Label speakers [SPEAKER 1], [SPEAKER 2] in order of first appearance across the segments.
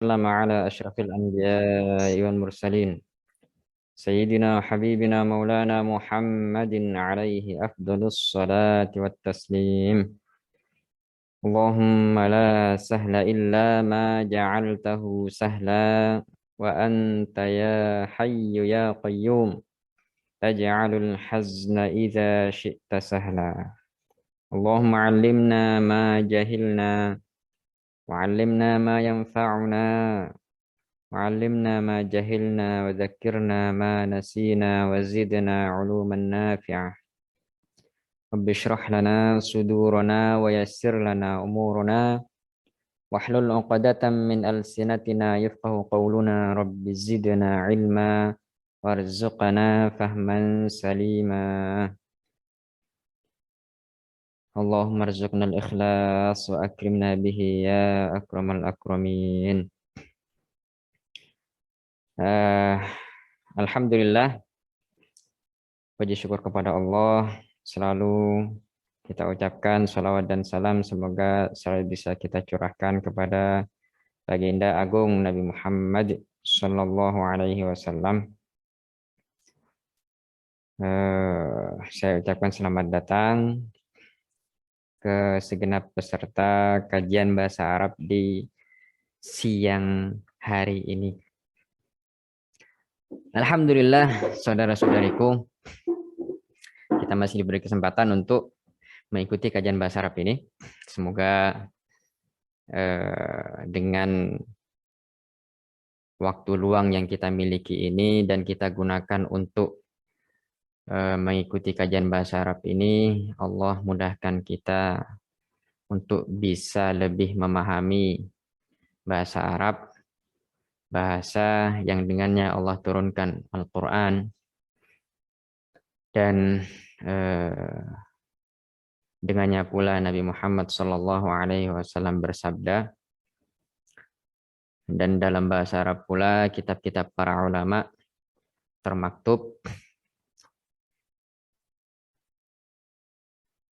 [SPEAKER 1] وسلم على أشرف الأنبياء والمرسلين سيدنا وحبيبنا مولانا محمد عليه أفضل الصلاة والتسليم. اللهم لا سهل إلا ما جعلته سهلا وأنت يا حي يا قيوم تجعل الحزن إذا شئت سهلا. اللهم علمنا ما جهلنا وعلمنا ما ينفعنا وعلمنا ما جهلنا وذكرنا ما نسينا وزدنا علوما نافعة. رب اشرح لنا صدورنا ويسر لنا أمورنا واحلل عقدة من ألسنتنا يفقه قولنا. رب زدنا علما وارزقنا فهما سليما. اللهم ارزقنا الإخلاص وأكرمنا به يا أكرم الأكرمين. Alhamdulillah, puji syukur kepada Allah, selalu kita ucapkan salawat dan salam semoga selalu bisa kita curahkan kepada Baginda Agung Nabi Muhammad Sallallahu Alaihi Wasallam. Saya ucapkan selamat datang ke segenap peserta kajian bahasa Arab di siang hari ini. Alhamdulillah, saudara-saudariku, kita masih diberi kesempatan untuk mengikuti kajian bahasa Arab ini. Semoga dengan waktu luang yang kita miliki ini dan kita gunakan untuk mengikuti kajian bahasa Arab ini, Allah mudahkan kita untuk bisa lebih memahami bahasa Arab, bahasa yang dengannya Allah turunkan Al-Quran, dan dengannya pula Nabi Muhammad Sallallahu Alaihi Wasallam bersabda, dan dalam bahasa Arab pula kitab-kitab para ulama termaktub.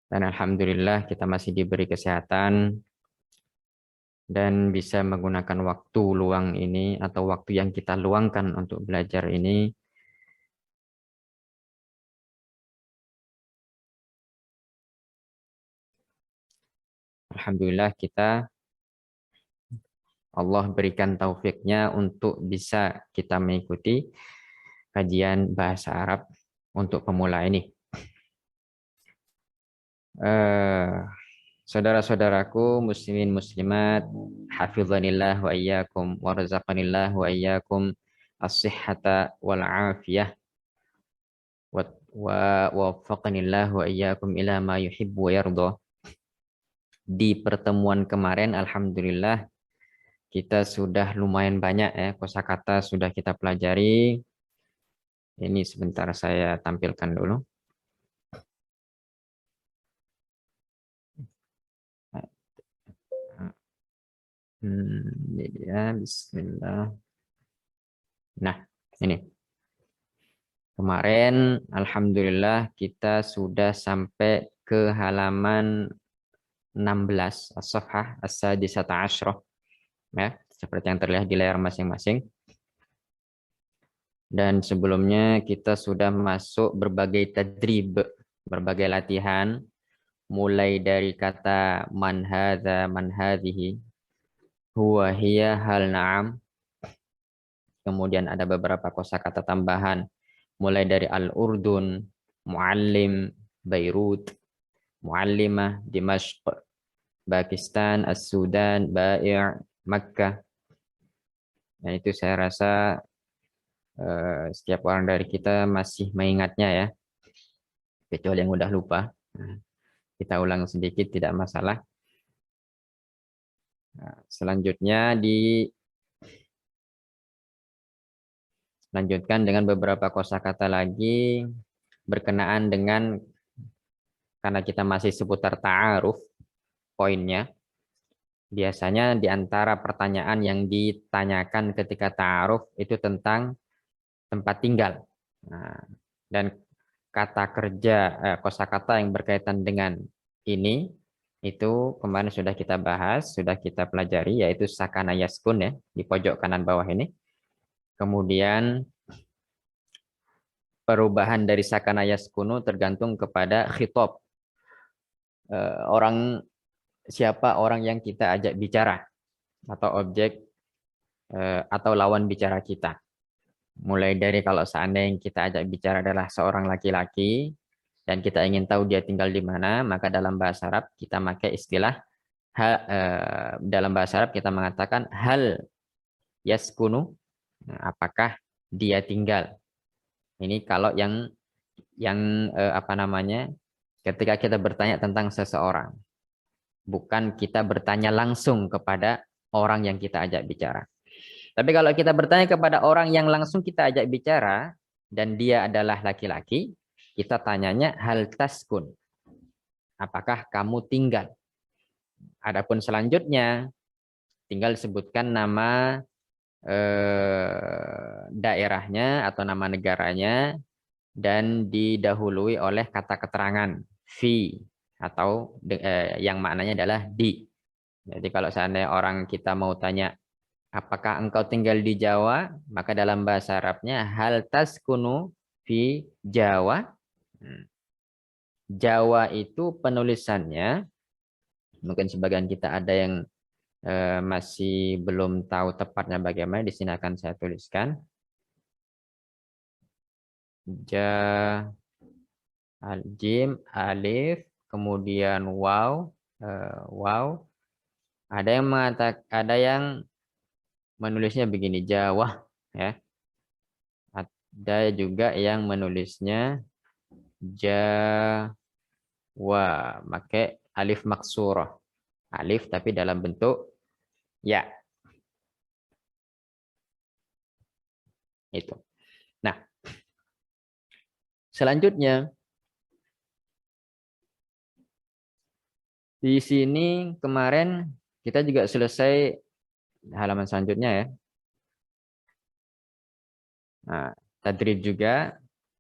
[SPEAKER 1] Dan alhamdulillah kita masih diberi kesehatan dan bisa menggunakan waktu luang ini atau waktu yang kita luangkan untuk belajar ini alhamdulillah kita Allah berikan taufiknya untuk bisa kita mengikuti kajian bahasa Arab untuk pemula ini. Saudara-saudaraku muslimin muslimat, hafizanillah wa iyyakum wa razaqanillah wa iyyakum as-sihhata wal afiyah wa waffaqanillah wa iyyakum ila ma yuhibbu wa yarda. Di pertemuan kemarin alhamdulillah kita sudah lumayan banyak ya kosakata sudah kita pelajari. Ini sebentar saya tampilkan dulu. Ini dia, bismillah. Nah, ini. Kemarin, alhamdulillah, kita sudah sampai ke halaman 16, as-safhah as-sadisata asyrah. Ya, seperti yang terlihat di layar masing-masing. Dan sebelumnya kita sudah masuk berbagai tadrib, berbagai latihan, mulai dari kata man hadza, man hadhihi, huwa hiya, hal na'am. Kemudian ada beberapa kosakata tambahan mulai dari al-Urdun, muallim, Beirut, muallimah, Dimashq, Pakistan, As-Sudan, Bai', Makkah. Dan itu saya rasa setiap orang dari kita masih mengingatnya ya. Kecuali yang udah lupa. Kita ulang sedikit tidak masalah. Selanjutnya lanjutkan dengan beberapa kosakata lagi berkenaan dengan, karena kita masih seputar ta'aruf poinnya. Biasanya di antara pertanyaan yang ditanyakan ketika ta'aruf itu tentang tempat tinggal. Nah, dan kata kerja kosakata yang berkaitan dengan ini Itu kemarin sudah kita bahas, sudah kita pelajari, yaitu sakana yaskun ya, di pojok kanan bawah ini. Kemudian perubahan dari sakana yaskunu tergantung kepada khitab. Orang siapa orang yang kita ajak bicara atau objek atau lawan bicara kita. Mulai dari kalau seandainya kita ajak bicara adalah seorang laki-laki dan kita ingin tahu dia tinggal di mana, maka dalam bahasa Arab kita pakai istilah dalam bahasa Arab kita mengatakan hal yaskunu, apakah dia tinggal. Ini kalau yang apa namanya, ketika kita bertanya tentang seseorang, bukan kita bertanya langsung kepada orang yang kita ajak bicara. Tapi kalau kita bertanya kepada orang yang langsung kita ajak bicara dan dia adalah laki-laki, kita tanyanya hal taskun, apakah kamu tinggal. Adapun selanjutnya tinggal sebutkan nama daerahnya atau nama negaranya dan didahului oleh kata keterangan fi atau yang maknanya adalah di. Jadi kalau seandainya orang kita mau tanya apakah engkau tinggal di Jawa, maka dalam bahasa Arabnya hal taskunu fi Jawa. Jawa itu penulisannya mungkin sebagian kita ada yang masih belum tahu tepatnya bagaimana. Di sini akan saya tuliskan jim alif kemudian waw waw. Ada yang mengatakan, ada yang menulisnya begini Jawa ya. Ada juga yang menulisnya Jawa pakai alif maksurah. Alif tapi dalam bentuk ya. Itu. Nah, selanjutnya di sini kemarin kita juga selesai halaman selanjutnya ya. Nah, tadrib juga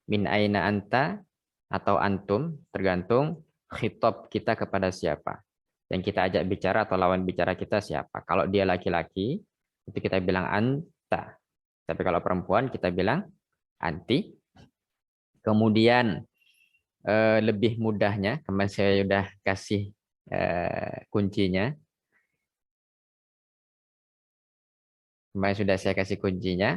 [SPEAKER 1] min aina anta atau antum tergantung khitab kita kepada siapa. Yang kita ajak bicara atau lawan bicara kita siapa. Kalau dia laki-laki itu kita bilang anta. Tapi kalau perempuan kita bilang anti. Kemudian lebih mudahnya, kemarin saya sudah kasih kuncinya. Kemarin sudah saya kasih kuncinya.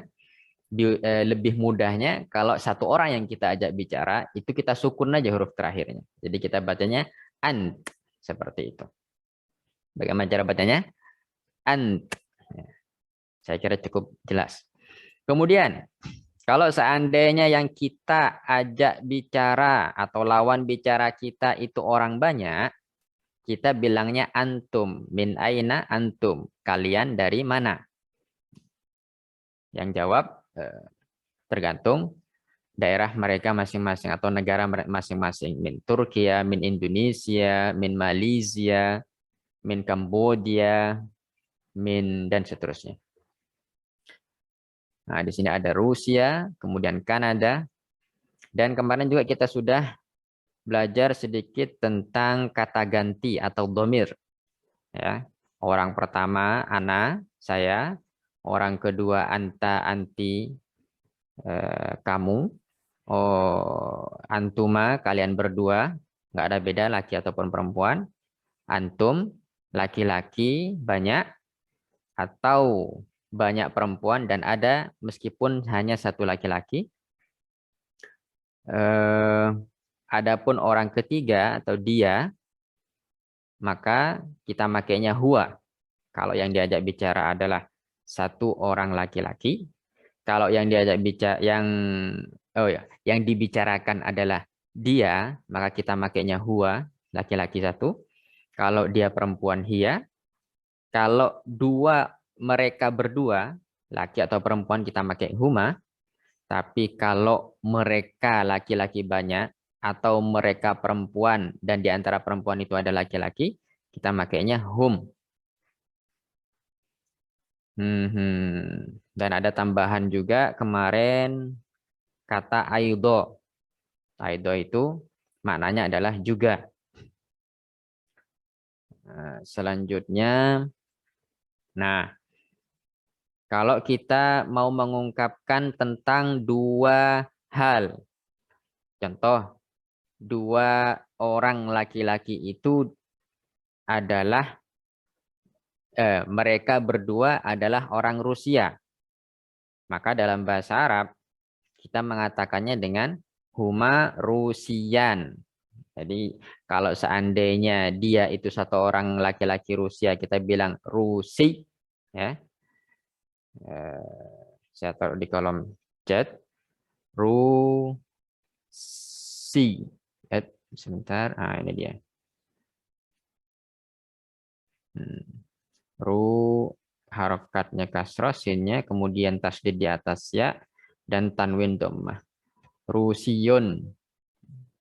[SPEAKER 1] Lebih mudahnya kalau satu orang yang kita ajak bicara itu kita sukun aja huruf terakhirnya. Jadi kita bacanya ant seperti itu. Bagaimana cara bacanya? Ant. Saya kira cukup jelas. Kemudian kalau seandainya yang kita ajak bicara atau lawan bicara kita itu orang banyak, kita bilangnya antum. Min aina antum. Kalian dari mana? Yang jawab tergantung daerah mereka masing-masing atau negara masing-masing. Min Turkiya, min Indonesia, min Malaysia, min Kambodia, min dan seterusnya. Nah, di sini ada Rusia, kemudian Kanada. Dan kemarin juga kita sudah belajar sedikit tentang kata ganti atau domir. Ya. Orang pertama ana, saya. Orang kedua anta, anti, kamu. Oh, antuma, kalian berdua. Nggak ada beda laki ataupun perempuan. Antum, laki-laki, banyak. Atau banyak perempuan dan ada meskipun hanya satu laki-laki. Adapun orang ketiga atau dia, maka kita makainya huwa. Kalau yang diajak bicara adalah satu orang laki-laki. Kalau yang diajak bicara yang dibicarakan adalah dia, maka kita makainya huwa, laki-laki satu. Kalau dia perempuan hia. Kalau mereka berdua, laki atau perempuan kita pakai huma. Tapi kalau mereka laki-laki banyak atau mereka perempuan dan di antara perempuan itu ada laki-laki, kita makainya hum. Dan ada tambahan juga kemarin kata aido. Aido itu maknanya adalah juga. Selanjutnya, nah, kalau kita mau mengungkapkan tentang dua hal, contoh, dua orang laki-laki itu adalah, mereka berdua adalah orang Rusia. Maka dalam bahasa Arab, kita mengatakannya dengan huma Rusian. Jadi kalau seandainya dia itu satu orang laki-laki Rusia, kita bilang Rusi, ya. Saya taruh di kolom chat, Rusi. Sebentar, ini dia. Ru harokatnya kasroh, sinnya, kemudian tasdid di atas ya, dan tanwin dhammah. Rusiyun.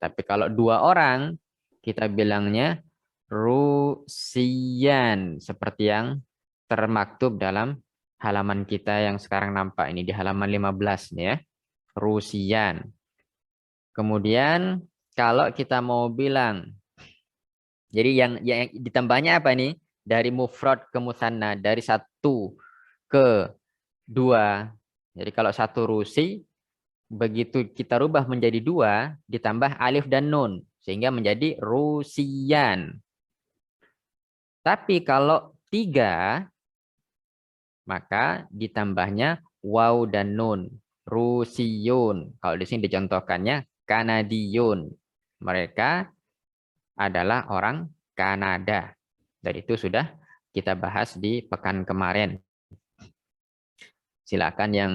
[SPEAKER 1] Tapi kalau dua orang, kita bilangnya Rusian, seperti yang termaktub dalam halaman kita yang sekarang nampak ini di halaman 15 nih ya. Rusian. Kemudian kalau kita mau bilang, jadi yang ditambahnya apa nih? Dari mufrad ke musanna, dari satu ke dua. Jadi kalau satu Rusi, begitu kita rubah menjadi dua, ditambah alif dan nun, sehingga menjadi Rusian. Tapi kalau tiga, maka ditambahnya waw dan nun. Rusiyun. Kalau di sini dicontohkannya Kanadiyun. Mereka adalah orang Kanada. Dan itu sudah kita bahas di pekan kemarin. Silakan yang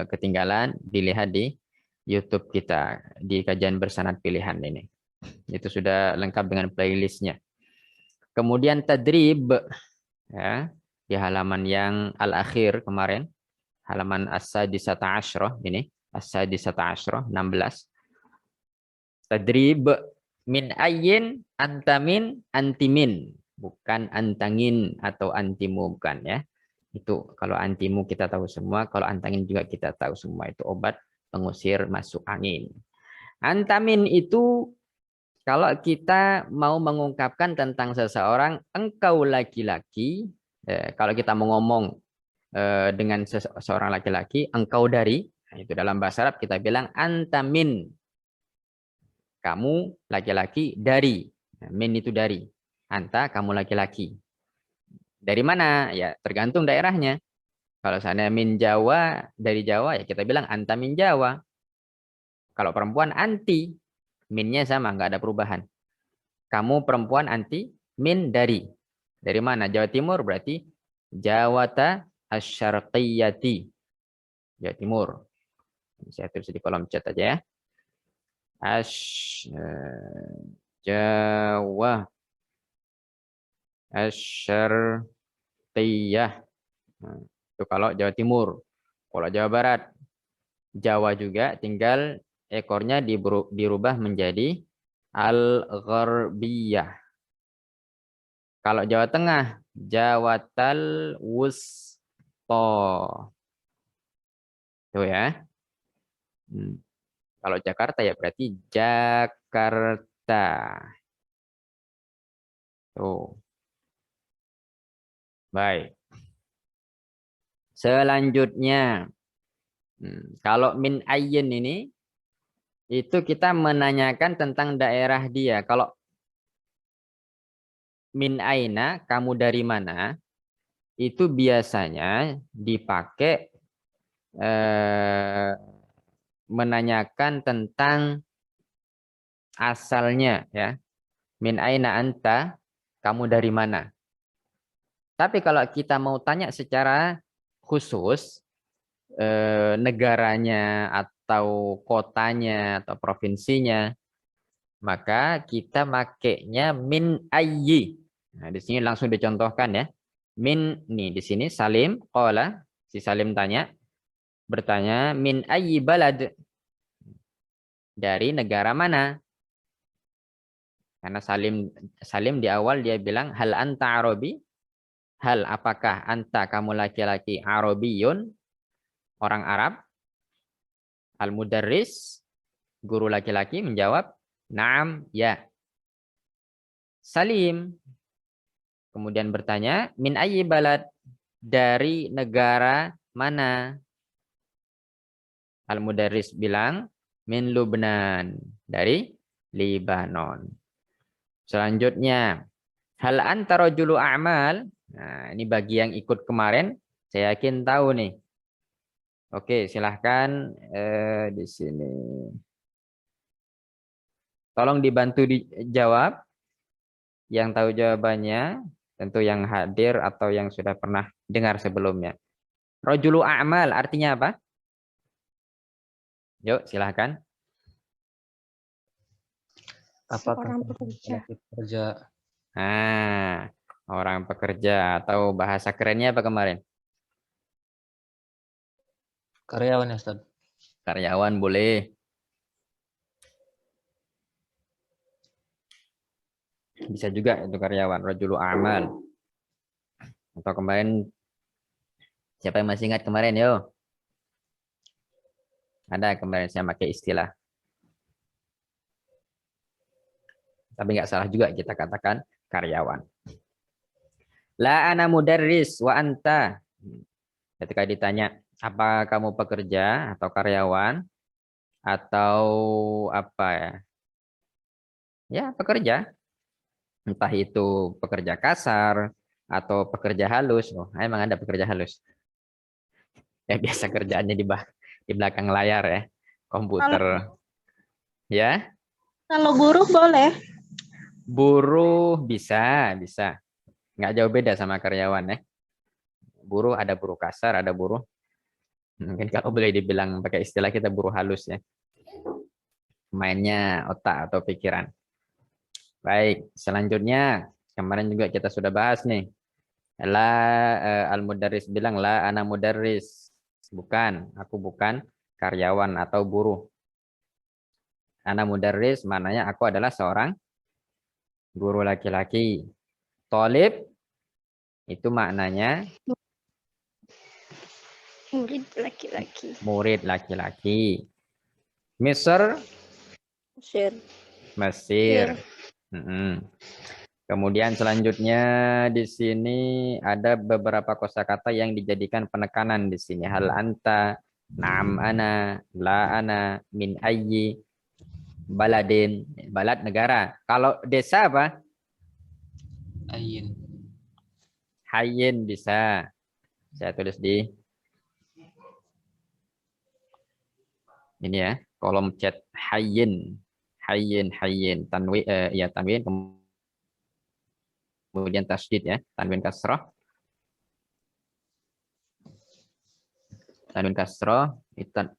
[SPEAKER 1] ketinggalan dilihat di YouTube kita di kajian bersanad pilihan ini. Itu sudah lengkap dengan playlistnya. Kemudian tadrib, ya, di halaman yang al-akhir kemarin, halaman as-sadisata asyroh ini, as-sadisata asyroh 16. Tadrib min ayyin antamin antimin, bukan antangin atau antimu, bukan ya. Itu kalau antimu kita tahu semua, kalau antangin juga kita tahu semua, itu obat pengusir masuk angin. Antamin itu kalau kita mau mengungkapkan tentang seseorang, engkau laki-laki, kalau kita mau ngomong dengan seseorang laki-laki, engkau dari, nah itu dalam bahasa Arab kita bilang antamin, kamu laki-laki dari, nah, min itu dari, anta kamu laki-laki. Dari mana? Ya tergantung daerahnya. Kalau sana min Jawa, dari Jawa ya kita bilang anta min Jawa. Kalau perempuan anti, minnya sama, nggak ada perubahan. Kamu perempuan anti, min dari. Dari mana? Jawa Timur berarti Jawata Asyarqiyati. Jawa Timur. Saya tulis di kolom chat aja ya. Jawa Asyarqiyah. Nah, itu kalau Jawa Timur. Kalau Jawa Barat, Jawa juga, tinggal ekornya dirubah menjadi Al-Gharbiyah. Kalau Jawa Tengah, Jawatal Wusto. Tuh ya. Kalau Jakarta ya berarti Jakarta. Tuh. Baik. Selanjutnya, kalau min ayyin ini, itu kita menanyakan tentang daerah dia. Kalau min aina, kamu dari mana, itu biasanya dipakai menanyakan tentang asalnya ya. Min aina anta, kamu dari mana. Tapi kalau kita mau tanya secara khusus, negaranya atau kotanya atau provinsinya, maka kita makainya min ayyi. Nah, di sini langsung dicontohkan ya. Min nih di sini Salim qala, si Salim bertanya min ayyi balad, dari negara mana? Karena Salim di awal dia bilang hal anta Arabi? Hal apakah anta kamu laki-laki Arabiyun, orang Arab? Al-mudarris, guru laki-laki menjawab, "Naam, ya." Salim, Kemudian bertanya, min ayyi balad, dari negara mana? Al-Mudarris bilang, min Lubnan, dari Libanon. Selanjutnya, hal anta rajulu a'mal. Nah, ini bagi yang ikut kemarin, saya yakin tahu nih. Oke, silahkan di sini. Tolong dibantu dijawab. Yang tahu jawabannya, tentu yang hadir atau yang sudah pernah dengar sebelumnya. Rajulu a'mal artinya apa? Yuk, silahkan.
[SPEAKER 2] Apakah
[SPEAKER 3] Seorang pekerja.
[SPEAKER 2] pekerja?
[SPEAKER 1] Nah, orang pekerja atau bahasa kerennya apa kemarin?
[SPEAKER 2] Karyawan ya, Ustaz?
[SPEAKER 1] Karyawan boleh. Bisa juga itu karyawan, rajulu a'mal. Atau kemarin, siapa yang masih ingat kemarin, yo? Ada kemarin saya pakai istilah. Tapi nggak salah juga kita katakan karyawan. La ana mudarris wa anta. Ketika ditanya, apa kamu pekerja atau karyawan atau apa ya? Ya, pekerja. Entah itu pekerja kasar atau pekerja halus. Oh, emang ada pekerja halus. Ya biasa kerjaannya di belakang layar ya, komputer. Ya,
[SPEAKER 3] Kalau buruh boleh.
[SPEAKER 1] buruh bisa. Nggak jauh beda sama karyawan ya. Buruh ada buruh kasar, ada buruh. Mungkin kalau boleh dibilang pakai istilah kita buruh halus ya. Mainnya otak atau pikiran. Baik, selanjutnya kemarin juga kita sudah bahas nih. Al-Mudarris bilang la ana mudarris. Bukan, aku bukan karyawan atau buruh. Ana mudarris maknanya aku adalah seorang guru laki-laki. Tolib itu maknanya
[SPEAKER 3] Murid laki-laki.
[SPEAKER 1] murid laki-laki. Misr,
[SPEAKER 3] Mesir.
[SPEAKER 1] Mesir. Kemudian selanjutnya di sini ada beberapa kosakata yang dijadikan penekanan di sini. Hal anta, na'am ana, la ana, min ayyi, baladin, balad negara. Kalau desa apa?
[SPEAKER 2] Ayin.
[SPEAKER 1] Hayyin bisa. Saya tulis di ini ya, kolom chat hayyin. Hayyin. Tanwin kemudian tasdid ya, tanwin kasrah. Tanwin kasrah,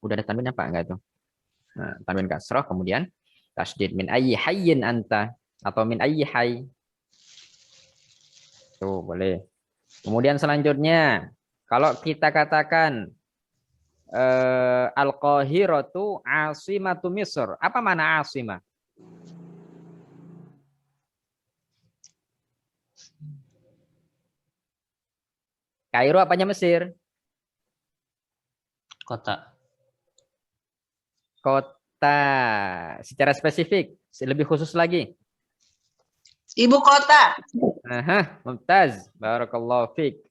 [SPEAKER 1] udah ada tanwin apa enggak tuh? Nah, tanwin kasrah kemudian tasdid min ayyi hayyin anta atau min ayyi hayy. Tuh, boleh. Kemudian selanjutnya kalau kita katakan Al-Qahiratu asimatu Misr. Apa mana asimah? Kairo apanya Mesir?
[SPEAKER 2] Kota.
[SPEAKER 1] Kota. Secara spesifik, lebih khusus lagi.
[SPEAKER 4] Ibu kota.
[SPEAKER 1] Aha, mumtaz. Barakallahu fiik.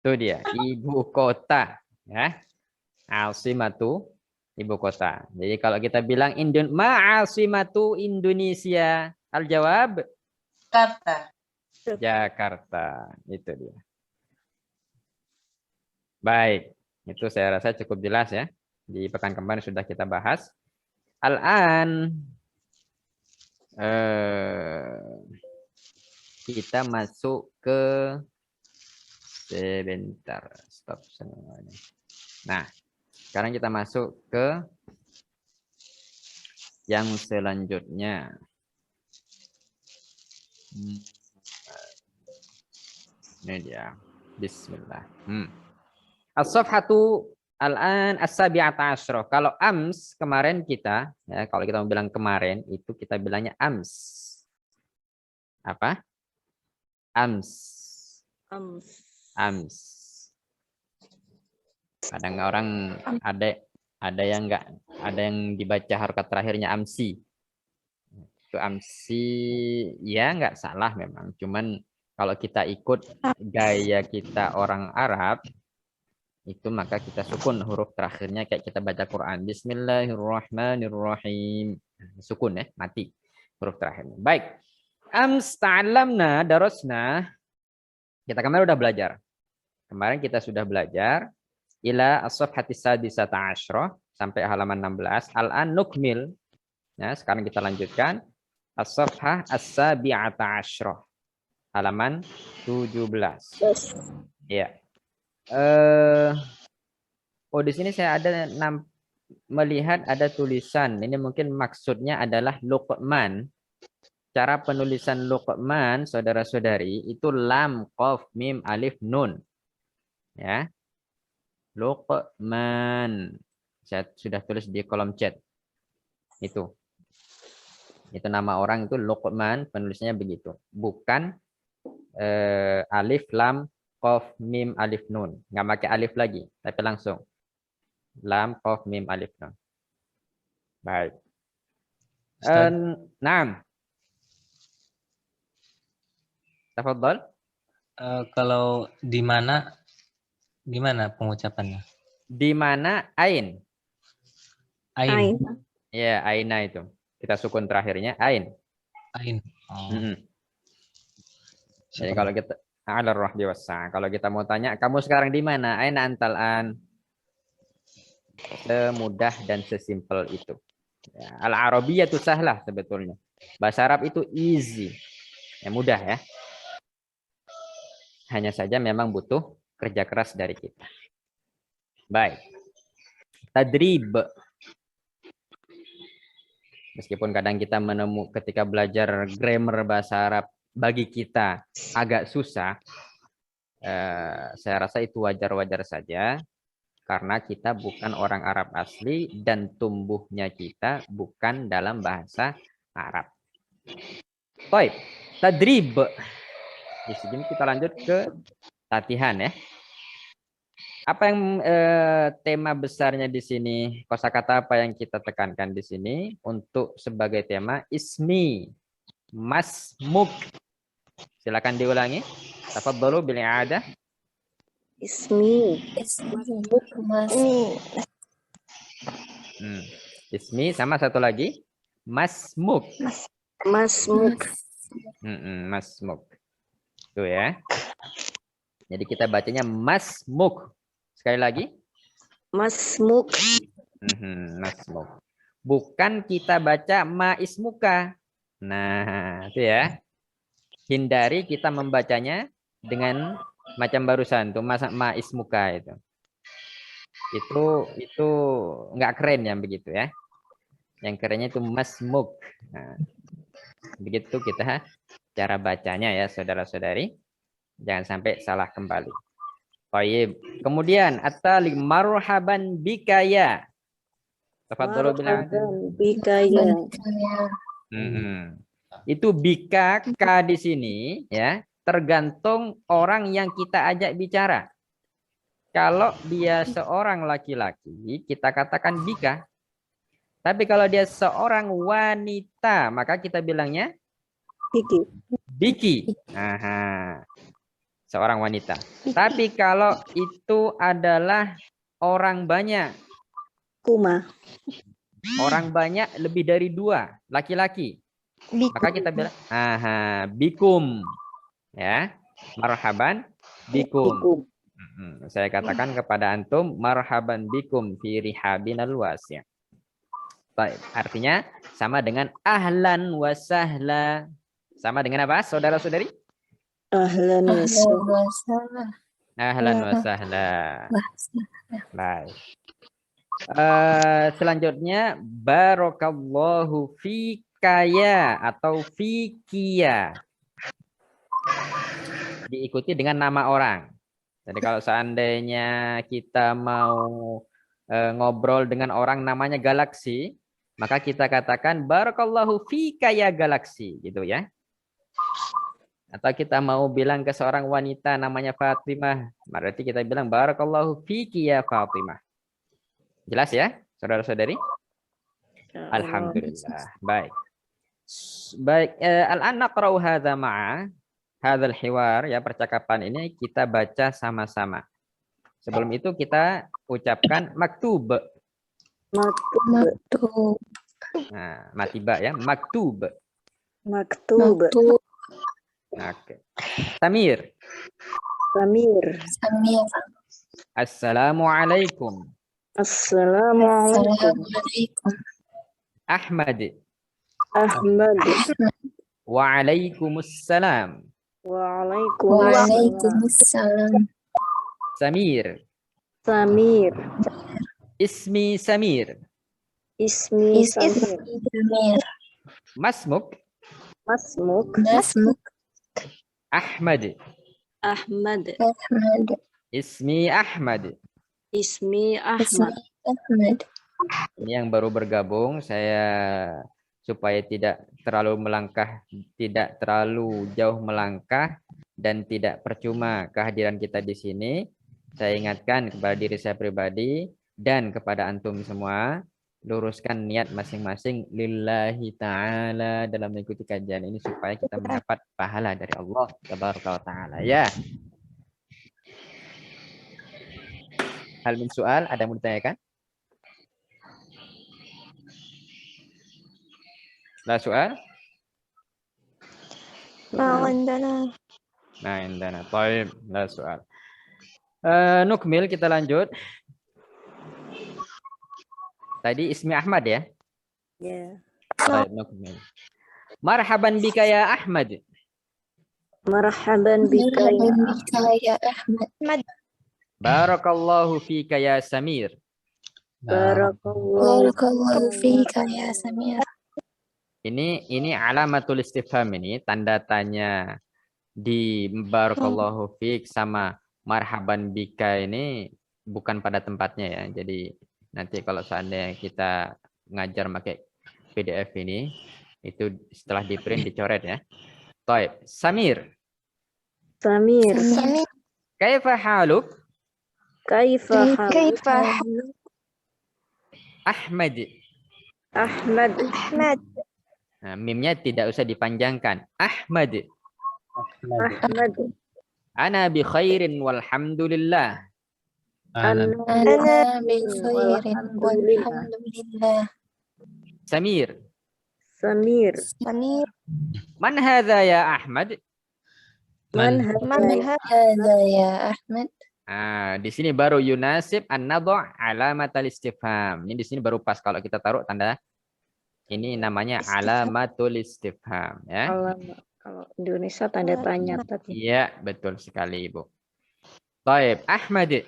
[SPEAKER 1] Itu dia, ibu kota, ya. Asimatu ibu kota. Jadi kalau kita bilang asimatu Indonesia, al-jawab
[SPEAKER 4] Kata.
[SPEAKER 1] Jakarta. Itu dia. Baik, itu saya rasa cukup jelas ya. Di pekan kemarin sudah kita bahas. Al-an kita masuk ke sebentar, stop semuanya. Nah, sekarang kita masuk ke yang selanjutnya. Ini dia. Bismillah. As-safhatu al-an as-sabi'ata asyra. Kalau ams kemarin kita, ya, kalau kita mau bilang kemarin itu kita bilangnya ams. Apa? Ams. Ams. Kadang orang ada yang enggak, ada yang dibaca harokat terakhirnya amsi. Itu amsi ya enggak salah memang, cuman Kalau kita ikut gaya kita orang Arab, itu maka kita sukun huruf terakhirnya kayak kita baca Quran. Bismillahirrahmanirrahim. Sukun ya, mati huruf terakhirnya. Baik. Amsta'allamna darasna. Kita kemarin udah belajar. Kemarin kita sudah belajar ila as-safhati sadisata asyra sampai halaman 16. Al-an nukmil. Ya, sekarang kita lanjutkan as-safhah as-sabi'ata asyra. Halaman 17. Ya. Oh, di sini saya ada melihat ada tulisan. Ini mungkin maksudnya adalah Luqman. Cara penulisan Luqman, saudara-saudari, itu lam, qaf, mim, alif, nun. Ya. Luqman. Saya sudah tulis di kolom chat. Itu nama orang itu Luqman, penulisannya begitu. Bukan alif, lam, qaf, mim, alif, nun. Nggak pakai alif lagi, tapi langsung. Lam, qaf, mim, alif, nun. Baik. Naam. Tafadhal.
[SPEAKER 2] Kalau di mana, gimana pengucapannya?
[SPEAKER 1] Di mana ain?
[SPEAKER 2] Ain.
[SPEAKER 1] Ya, aina itu. Kita sukun terakhirnya ain.
[SPEAKER 2] Ain. Oh.
[SPEAKER 1] Jadi kalau kita ala rahbi wasa, kalau kita mau tanya kamu sekarang di mana? Aina antal an? Semudah dan sesimpel itu. Ya, al-Arabiyah itu sahlah sebetulnya. Bahasa Arab itu easy. Ya, mudah ya. Hanya saja memang butuh kerja keras dari kita. Baik. Tadrib. Meskipun kadang kita ketika belajar grammar bahasa Arab bagi kita agak susah, saya rasa itu wajar-wajar saja karena kita bukan orang Arab asli dan tumbuhnya kita bukan dalam bahasa Arab. Baik, tadrib. Di sini kita lanjut ke latihan ya. Apa yang tema besarnya di sini? Kosakata apa yang kita tekankan di sini untuk sebagai tema? Ismi, masmuk. Silakan diulangi. Tafadhalu bil i'adah.
[SPEAKER 3] Ismi.
[SPEAKER 1] Ismi sama satu lagi masmuk.
[SPEAKER 3] Masmuk.
[SPEAKER 1] Masmuk. Tuh ya. Jadi kita bacanya masmuk. Sekali lagi.
[SPEAKER 3] Masmuk.
[SPEAKER 1] Masmuk. Bukan kita baca maismuka. Nah, itu ya. Hindari kita membacanya dengan macam barusan tuh maismuka itu. Itu nggak keren yang begitu ya. Yang kerennya itu masmuk. Nah, begitu kita cara bacanya ya saudara-saudari. Jangan sampai salah kembali. Baik. Kemudian at-tali marhaban bikaya. Tafadhalu bil
[SPEAKER 3] bikaya.
[SPEAKER 1] Itu bika ka di sini ya, tergantung orang yang kita ajak bicara. Kalau dia seorang laki-laki, kita katakan bika. Tapi kalau dia seorang wanita, maka kita bilangnya
[SPEAKER 3] Biki.
[SPEAKER 1] biki. Aha. Seorang wanita. Tapi kalau itu adalah orang banyak.
[SPEAKER 3] Kuma.
[SPEAKER 1] Orang banyak lebih dari 2 laki-laki. Maka kita bilang bikum. Ya. Marhaban bikum. Saya katakan kepada antum marhaban bikum fi rihabinal wasi'. Baik, artinya sama dengan ahlan wa sahla. Sama dengan apa, saudara-saudari?
[SPEAKER 3] Ahlan wa sahla.
[SPEAKER 1] Ahlan wa sahla. Baik. Selanjutnya barakallahu fikaya atau fikia. Diikuti dengan nama orang. Jadi kalau seandainya kita mau ngobrol dengan orang namanya Galaksi, maka kita katakan barakallahu fikaya Galaksi, gitu ya. Atau kita mau bilang ke seorang wanita namanya Fatimah, berarti kita bilang barakallahu fiki ya Fatimah. Jelas ya, saudara-saudari? Alhamdulillah. Baik. Baik, al-an naqra'u hadza ma'a. hadzal hiwar, ya percakapan ini kita baca sama-sama. Sebelum itu kita ucapkan maktub.
[SPEAKER 3] Maktub.
[SPEAKER 1] Nah, matiba ya, maktub.
[SPEAKER 3] Maktub.
[SPEAKER 1] Oke. Samir.
[SPEAKER 3] Samir.
[SPEAKER 1] Assalamualaikum.
[SPEAKER 3] Assalamualaikum.
[SPEAKER 1] Ahmad.
[SPEAKER 3] Ahmad.
[SPEAKER 1] Waalaikumsalam.
[SPEAKER 3] Waalaikumsalam.
[SPEAKER 1] Samir.
[SPEAKER 3] Samir.
[SPEAKER 1] Ismi Samir.
[SPEAKER 3] Ismi Samir.
[SPEAKER 1] Masmuk.
[SPEAKER 3] Masmuk.
[SPEAKER 1] Ahmad.
[SPEAKER 3] Ahmad.
[SPEAKER 1] Ismi Ahmad.
[SPEAKER 3] Ismi Ahmad.
[SPEAKER 1] Ini yang baru bergabung, saya supaya tidak terlalu melangkah, tidak terlalu jauh melangkah dan tidak percuma kehadiran kita di sini. Saya ingatkan kepada diri saya pribadi dan kepada antum semua, luruskan niat masing-masing lillahi ta'ala dalam mengikuti kajian ini supaya kita mendapat pahala dari Allah tabaraka wa ta'ala ya. Hal min soal, ada yang mau ditanyakan? La soal?
[SPEAKER 5] عندنا
[SPEAKER 1] Nah, indana. Baik, la soal. Nukmil, kita lanjut. Tadi Ismi Ahmad ya?
[SPEAKER 3] Ya.
[SPEAKER 1] Baik, nukmil. Marhaban bika ya Ahmad.
[SPEAKER 3] Marhaban bika ya
[SPEAKER 5] أحمد
[SPEAKER 1] Barakallahu fika ya Samir.
[SPEAKER 3] Barakallahu
[SPEAKER 5] يا سمير.
[SPEAKER 1] Ini alamatul istifham, ini tanda tanya di barakallahu fik sama marhaban bika ini bukan pada tempatnya ya. Jadi nanti kalau seandainya kita ngajar pakai PDF ini, itu setelah di print dicoret ya. Baik, Samir.
[SPEAKER 3] Samir.
[SPEAKER 1] Kaifa haluk?
[SPEAKER 3] Kaifa
[SPEAKER 5] كيف
[SPEAKER 3] haluk?
[SPEAKER 1] Ahmad.
[SPEAKER 3] Ahmad.
[SPEAKER 5] أحمد
[SPEAKER 1] Nah, mimnya tidak usah dipanjangkan. Ahmad.
[SPEAKER 3] Ahmad.
[SPEAKER 1] Ana bi khairin walhamdulillah.
[SPEAKER 2] Ana
[SPEAKER 5] أنا
[SPEAKER 3] بخير والحمد
[SPEAKER 5] لله.
[SPEAKER 1] Samir.
[SPEAKER 3] Samir.
[SPEAKER 5] سمير
[SPEAKER 1] Man hadza ya Ahmad?
[SPEAKER 3] Man
[SPEAKER 5] من
[SPEAKER 3] hadha
[SPEAKER 5] هذا يا أحمد؟
[SPEAKER 1] Di sini baru yunasib an-nadha alamatul istifham. Ini di sini baru pas kalau kita taruh tanda ini namanya alamatul istifham ya.
[SPEAKER 3] Kalau Indonesia tanda tanya tadi.
[SPEAKER 1] Iya, betul sekali, Ibu. Baik, Ahmad.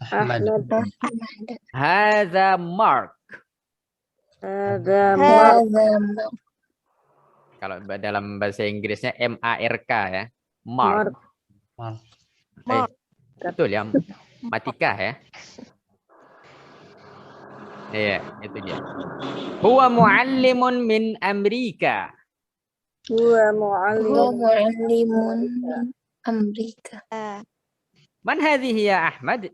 [SPEAKER 2] Ahmad.
[SPEAKER 1] Hadza Mark.
[SPEAKER 3] Hadza Mark.
[SPEAKER 1] Kalau dalam bahasa Inggrisnya M-A-R-K ya. Mark.
[SPEAKER 2] Mark.
[SPEAKER 1] Betul ya. Matika ya. Iya, itu dia. Huwa muallimun min Amerika.
[SPEAKER 3] Huwa mu'allim.
[SPEAKER 5] معلم من أمريكا.
[SPEAKER 1] Man hadhihi ya Ahmad?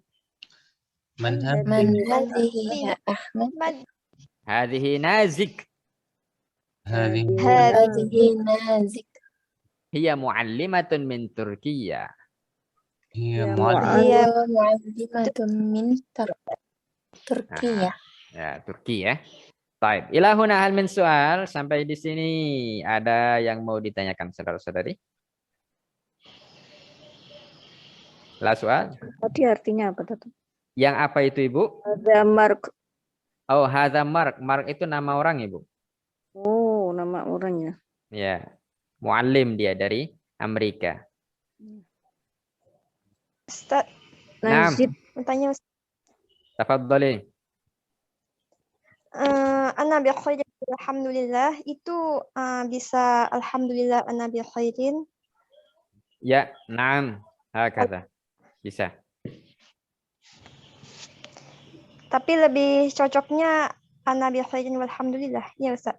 [SPEAKER 2] Man
[SPEAKER 5] من هذه يا أحمد؟
[SPEAKER 1] Hadhihi Nazik.
[SPEAKER 2] hadhihi
[SPEAKER 5] هذه نازك.
[SPEAKER 1] Hiya muallimatun min Turkiya.
[SPEAKER 2] hiya
[SPEAKER 3] Ya,
[SPEAKER 2] mu'allim.
[SPEAKER 5] هي معلمة من تركيا.
[SPEAKER 1] Ya, Turki ya. Baik, ilahuna hal min soal. Sampai di sini ada yang mau ditanyakan saudara-saudari? La soal.
[SPEAKER 3] Tadi artinya apa tuh?
[SPEAKER 1] Yang apa itu, Ibu?
[SPEAKER 3] Hadza Mark.
[SPEAKER 1] Oh, hadza Mark. Mark itu nama orang, Ibu.
[SPEAKER 3] Oh, nama orangnya.
[SPEAKER 1] Ya. Muallim dia dari Amerika.
[SPEAKER 5] Ustaz,
[SPEAKER 1] Naam.
[SPEAKER 3] Nazib.
[SPEAKER 5] bertanya Ustaz.
[SPEAKER 1] Tafadhali.
[SPEAKER 5] Ana bi khairin alhamdulillah itu bisa alhamdulillah ana bi khairin.
[SPEAKER 1] Ya, naam. Hakadha. Bisa.
[SPEAKER 5] Tapi lebih cocoknya ana bi khairin walhamdulillah. Ya Ustaz.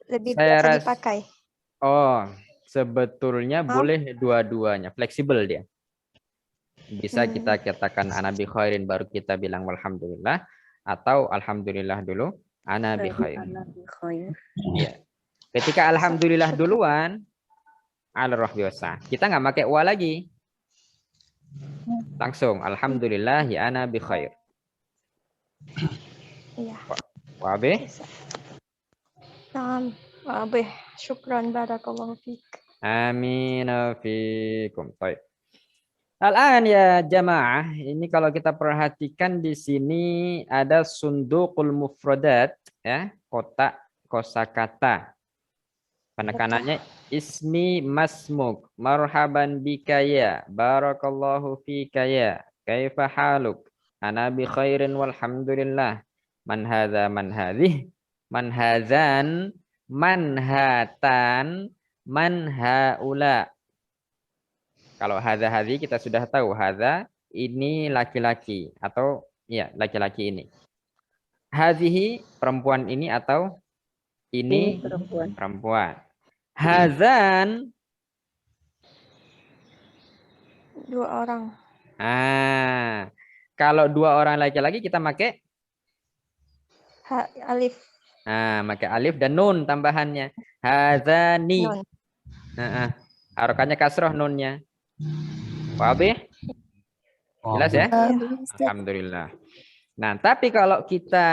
[SPEAKER 5] Lebih
[SPEAKER 1] Saya
[SPEAKER 5] biasa
[SPEAKER 1] ras-
[SPEAKER 5] dipakai.
[SPEAKER 1] Oh, sebetulnya boleh dua-duanya, fleksibel dia. Bisa kita katakan ana bi khairin baru kita bilang walhamdulillah atau alhamdulillah dulu ana bi khair.
[SPEAKER 3] Ana bi khair.
[SPEAKER 1] Iya. Ketika alhamdulillah duluan, al-rahbi wasa. Kita nggak pakai wa lagi. Langsung alhamdulillah ya ana bi khair.
[SPEAKER 5] Iya.
[SPEAKER 1] Wabe?
[SPEAKER 5] Bisa. Naam. Wabih. Syukran. Barakallahu fiik.
[SPEAKER 1] Amin fikum. Baik. Al-an ya jamaah, ini kalau kita perhatikan di sini ada sunduqul mufradat ya, kotak kosakata. Penekanannya ismi masmuk, marhaban bika ya, barakallahu fika ya, kaifa haluk, ana bi khairin walhamdulillah, man hadza man hadhih, man hadzan, man hatan, man haula. Kalau hadza hadhi kita sudah tahu, hadza ini laki-laki atau ya laki-laki ini. Hadhihi perempuan ini atau ini perempuan. Hadzan
[SPEAKER 5] 2 orang.
[SPEAKER 1] Kalau 2 orang laki-laki kita pakai
[SPEAKER 5] Alif.
[SPEAKER 1] pakai alif dan nun tambahannya. Hadzani.
[SPEAKER 5] Nun.
[SPEAKER 1] Harokatnya kasroh nunnya. Wabih? Jelas ya? Alhamdulillah. Nah, tapi kalau kita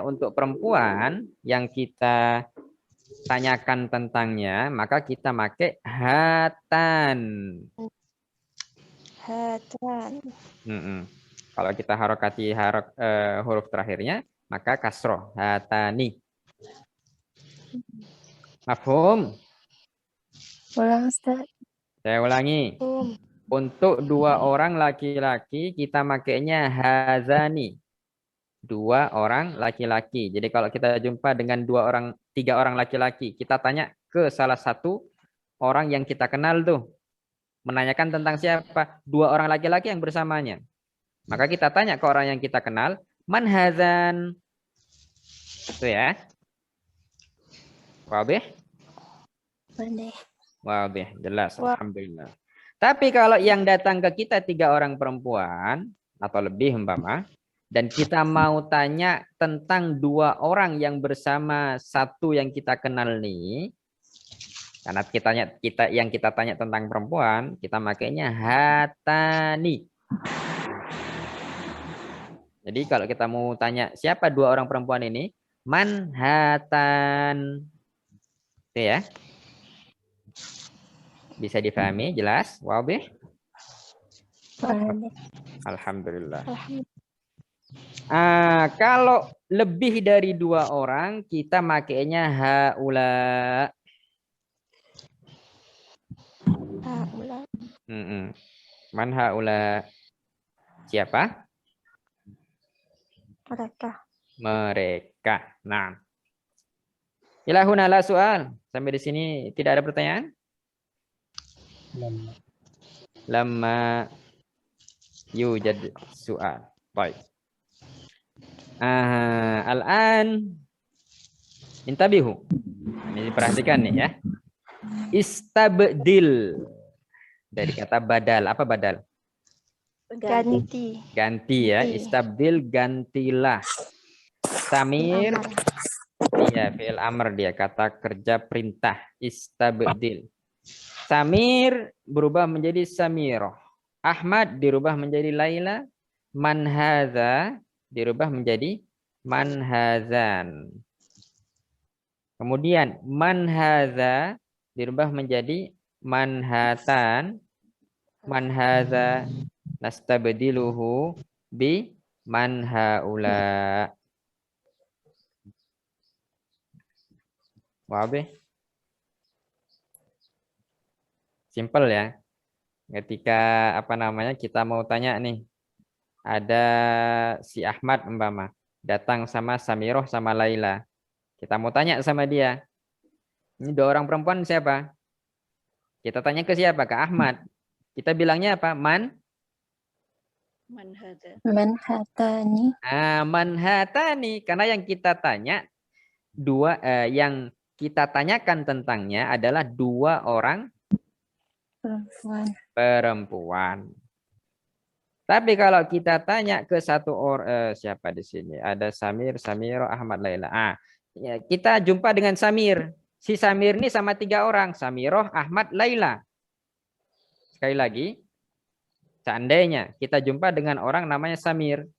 [SPEAKER 1] untuk perempuan yang kita tanyakan tentangnya, maka kita pakai hatan.
[SPEAKER 5] Hatan.
[SPEAKER 1] Kalau kita harokati huruf terakhirnya, maka kasroh hatani. Mafhum?
[SPEAKER 3] Ulang, Ustaz.
[SPEAKER 1] Saya ulangi. Untuk 2 orang laki-laki kita makainya hazani. 2 orang laki-laki. Jadi kalau kita jumpa dengan 3 orang laki-laki, kita tanya ke salah satu orang yang kita kenal tuh. Menanyakan tentang siapa? 2 orang laki-laki yang bersamanya. Maka kita tanya ke orang yang kita kenal, man hazan? Itu ya. Wabih? Wabih, jelas. Alhamdulillah. Tapi kalau yang datang ke kita 3 orang perempuan atau lebih umpama, dan kita mau tanya tentang 2 orang yang bersama satu yang kita kenal nih, karena kita tanya tentang perempuan, kita makainya hatani. Jadi kalau kita mau tanya siapa 2 orang perempuan ini, man hatan. Itu ya. Bisa difahami, jelas? Wabih? Alhamdulillah. Kalau lebih dari 2 orang, kita makainya haula.
[SPEAKER 5] Haula.
[SPEAKER 1] Man haula? Siapa? Mereka. Nah. Ilahuna la soal. Sampai di sini tidak ada pertanyaan? Lama yujad soal. Baik. Al-an intabihu. Ini perhatikan nih ya. Istabdil. Dari kata badal. Apa badal?
[SPEAKER 5] Ganti.
[SPEAKER 1] Ganti ya. Istabdil, gantilah. Samir. Iya, fi'il amr dia. Kata kerja perintah. Istabdil. Samir berubah menjadi Samiroh. Ahmad dirubah menjadi Laila. Man hadza dirubah menjadi man hadzan. Kemudian man hadza dirubah menjadi man hatan. Man hadza nastabdiluhu bi man haula. Wabih? Simple ya. Ketika kita mau tanya nih, ada si Ahmad umpama datang sama Samiroh sama Laila. Kita mau tanya sama dia, ini 2 orang perempuan siapa? Kita tanya ke siapa? Ke Ahmad. Kita bilangnya apa? Man
[SPEAKER 3] Manhatani.
[SPEAKER 1] Manhatani. Karena yang kita tanya yang kita tanyakan tentangnya adalah 2 orang perempuan. Tapi kalau kita tanya ke satu orang, siapa di sini? Ada Samir, Samiro, Ahmad, Laila. Ya, kita jumpa dengan Samir. Si Samir ini sama 3 orang. Samiroh, Ahmad, Laila. Sekali lagi, seandainya kita jumpa dengan orang namanya Samir.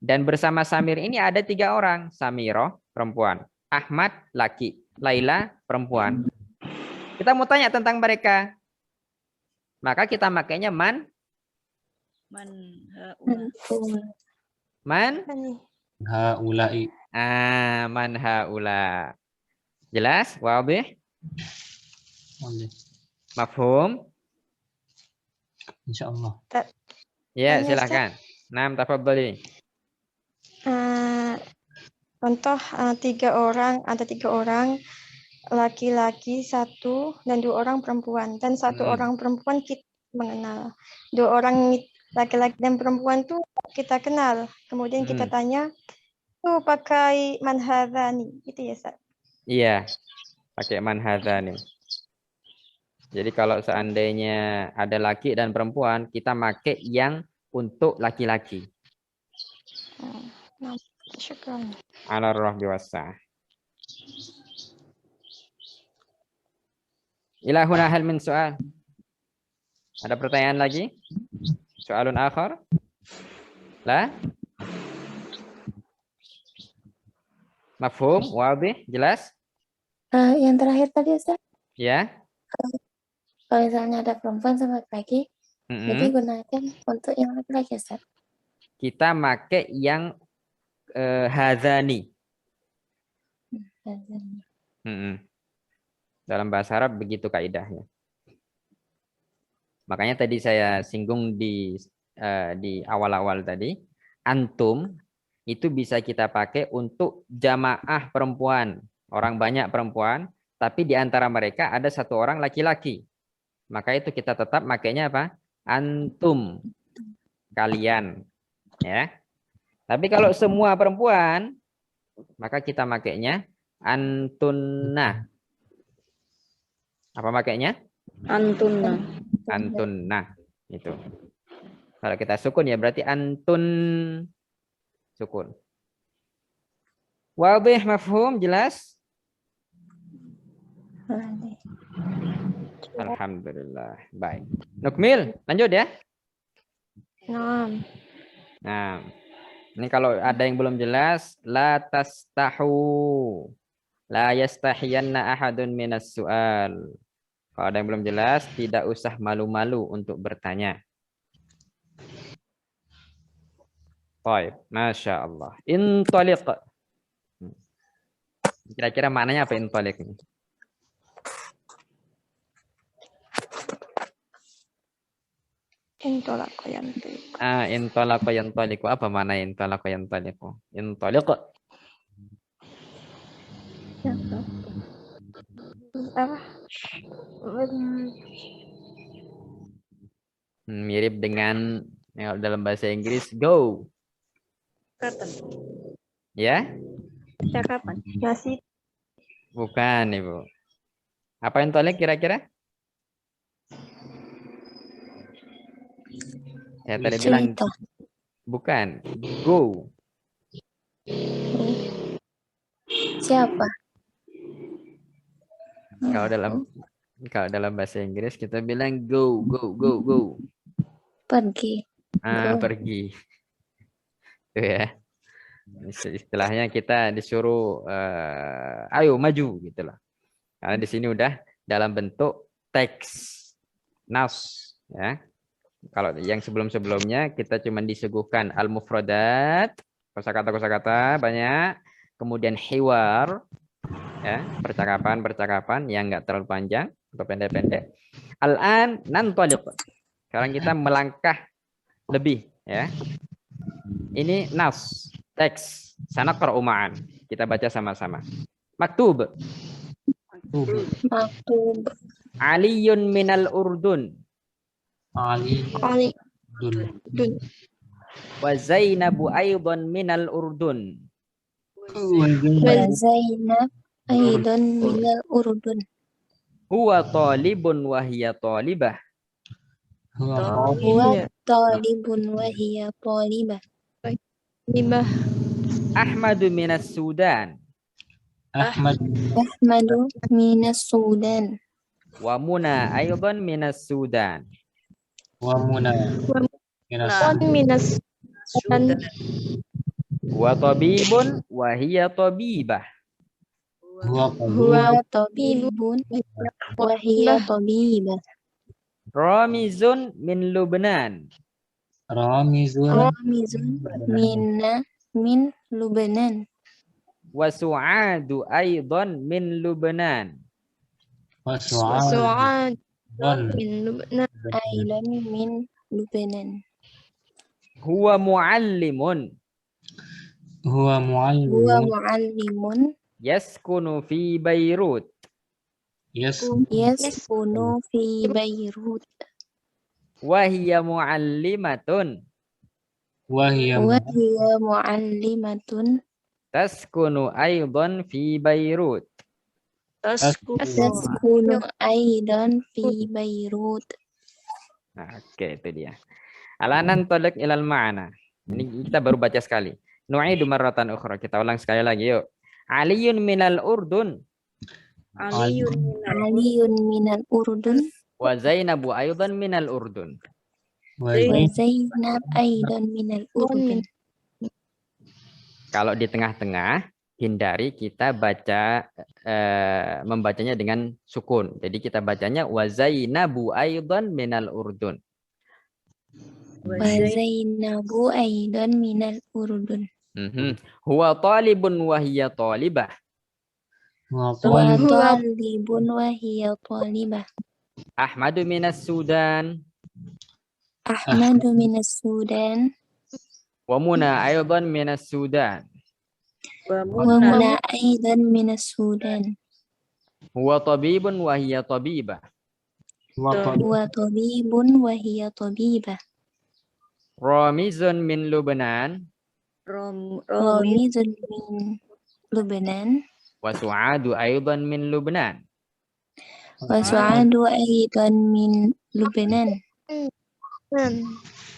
[SPEAKER 1] Dan bersama Samir ini ada 3 orang. Samiroh, perempuan. Ahmad, laki. Laila, perempuan. Kita mau tanya tentang mereka. Maka kita makainya man. Man.
[SPEAKER 2] Haulai.
[SPEAKER 1] Man haula. Jelas? Wadih? Mafhum?
[SPEAKER 2] Insyaallah.
[SPEAKER 1] Ya,
[SPEAKER 5] Tanya,
[SPEAKER 1] silakan. Naam, tafadhali.
[SPEAKER 5] Contoh 3 orang, ada 3 orang laki-laki 1 dan 2 orang perempuan, dan 1 orang perempuan kita mengenal. 2 orang laki-laki dan perempuan tuh kita kenal. Kemudian kita tanya, tuh pakai man hadzani, gitu ya, Ustaz?
[SPEAKER 1] Iya, pakai man hadzani. Jadi kalau seandainya ada laki dan perempuan, kita pakai yang untuk laki-laki.
[SPEAKER 5] Syukran.
[SPEAKER 1] Ala rahbi wassa'ah. Ila huna hal min soal. Ada pertanyaan lagi? Soalun akhar? La? Mafhum? Wadih? Jelas?
[SPEAKER 3] Yang terakhir tadi Ustaz,
[SPEAKER 1] Ya?
[SPEAKER 3] kalau misalnya ada perempuan sama laki-laki, jadi gunakan untuk yang laki-laki Ustaz.
[SPEAKER 1] Kita pakai yang hadzani. Dalam bahasa Arab begitu kaidahnya. Makanya tadi saya singgung di awal-awal tadi, antum itu bisa kita pakai untuk jamaah perempuan, orang banyak perempuan, tapi di antara mereka ada 1 orang laki-laki. Maka itu kita tetap makainya apa? Antum, kalian, ya. Tapi kalau semua perempuan, maka kita makainya antunna. Apa makainya?
[SPEAKER 3] Antunna.
[SPEAKER 1] Antunna. Itu. Kalau kita sukun ya berarti antun sukun. Wadih, mafhum, jelas? Alhamdulillah. Baik. Nukmil, lanjut ya. Nah, ini kalau ada yang belum jelas, la tastahu. La yastahiyanna ahadun minas su'al. Kalau ada yang belum jelas, tidak usah malu-malu untuk bertanya. Baik, Masya Allah. Intaliq. Kira-kira maknanya apa intaliq ini?
[SPEAKER 5] Intolaqa yantaliq.
[SPEAKER 1] Intalaqa yantaliqu. Apa makna intalaqa yantaliqu? Intaliq.
[SPEAKER 5] Apa?
[SPEAKER 1] Mirip dengan dalam bahasa Inggris go. Ya?
[SPEAKER 5] Percakapan. Nasi.
[SPEAKER 1] Bukan, Ibu. Apa intaliq kira-kira? Saya tadi bilang bukan. Go.
[SPEAKER 3] Siapa?
[SPEAKER 1] Kalau dalam bahasa Inggris kita bilang go, go, go, go.
[SPEAKER 3] Pergi.
[SPEAKER 1] Pergi. Itu ya. Istilahnya kita disuruh ayo maju gitu loh. Karena di sini udah dalam bentuk teks nas ya. Kalau yang sebelum-sebelumnya kita cuma disuguhkan al-mufradat, kosakata-kosakata banyak, kemudian hiwar ya, percakapan yang enggak terlalu panjang atau pendek-pendek. Al-an nantaliq. Sekarang kita melangkah lebih ya. Ini nas, teks, sanaqra'u ma'an. Kita baca sama-sama. Maktub. Aliyun minal Urdun.
[SPEAKER 2] Ali.
[SPEAKER 5] Dun.
[SPEAKER 1] Wa Zainabu aidan minal Urdun.
[SPEAKER 3] Wa Zainab aidan minal Urdun.
[SPEAKER 1] Huwa talibun wa hiya talibah.
[SPEAKER 3] Huwa talibun wa hiya talibah.
[SPEAKER 5] Libah.
[SPEAKER 1] Ahmadu minas Sudan.
[SPEAKER 2] Ahmad
[SPEAKER 3] Ahmadu minas Sudan.
[SPEAKER 1] Wa Muna aydan minas Sudan.
[SPEAKER 2] wa Muna minas
[SPEAKER 5] Minas
[SPEAKER 6] Sudan.
[SPEAKER 1] Wa tabibun wa hiya tabibah.
[SPEAKER 2] huwa qabul
[SPEAKER 3] Huwa tabibun wa hiya tabibah.
[SPEAKER 1] Ramizun min Lubnan.
[SPEAKER 2] ramizun
[SPEAKER 3] Ramizun min Lubnan.
[SPEAKER 1] Wa Su'adu aydan min Lubnan.
[SPEAKER 2] wa su'ad
[SPEAKER 5] Su'ad
[SPEAKER 2] don
[SPEAKER 5] min Lubnan.
[SPEAKER 3] Ailan min Lubnan.
[SPEAKER 1] Huwa muallimun
[SPEAKER 2] huwa
[SPEAKER 3] Huwa
[SPEAKER 2] muallimun
[SPEAKER 3] muallimun
[SPEAKER 1] yaskunu fi Beirut.
[SPEAKER 3] yaskunu fi Beirut.
[SPEAKER 1] Wa hiya muallimatun
[SPEAKER 2] wa hiya
[SPEAKER 3] Wa hiya muallimatun
[SPEAKER 1] taskunu aydan fi Beirut.
[SPEAKER 3] taskunu aidan fi Beirut.
[SPEAKER 1] Nah, oke, itu dia. Alanan tolak ilal ma'ana. Ini kita baru baca sekali. Nu'idu marratan ukhra. Kita ulang sekali lagi yuk. Aliyun minal Urdun
[SPEAKER 3] Aliyun minal Urdun
[SPEAKER 1] wa Zainabu aydan minal Urdun.
[SPEAKER 2] wa
[SPEAKER 3] wa Zainab aidan minal Urdun.
[SPEAKER 1] Kalau di tengah-tengah, hindari kita baca membacanya dengan sukun. Jadi kita bacanya wa Zainabu aydan minal Urdun.
[SPEAKER 3] Wa Zainabu aidan minal Urdun.
[SPEAKER 1] Huwa talibun wa hiya talibah.
[SPEAKER 2] wa
[SPEAKER 3] Wa
[SPEAKER 2] qalib
[SPEAKER 3] talibun wa hiya talibah.
[SPEAKER 1] Ahmadu minas Sudan
[SPEAKER 3] Ahmadu minas Sudan
[SPEAKER 1] wa Muna aydan minas Sudan.
[SPEAKER 3] wa Muna aidan minas Sudan.
[SPEAKER 1] Huwa tabibun wa hiya tabibah.
[SPEAKER 2] wa qalib
[SPEAKER 3] Wa tabibun wa hiya tabibah.
[SPEAKER 1] Ramizun min Lubnan
[SPEAKER 3] Ramizun min Lubnan
[SPEAKER 1] wa Su'adu aydan min Lubnan.
[SPEAKER 3] wa Su'adu aidan min Lubnan.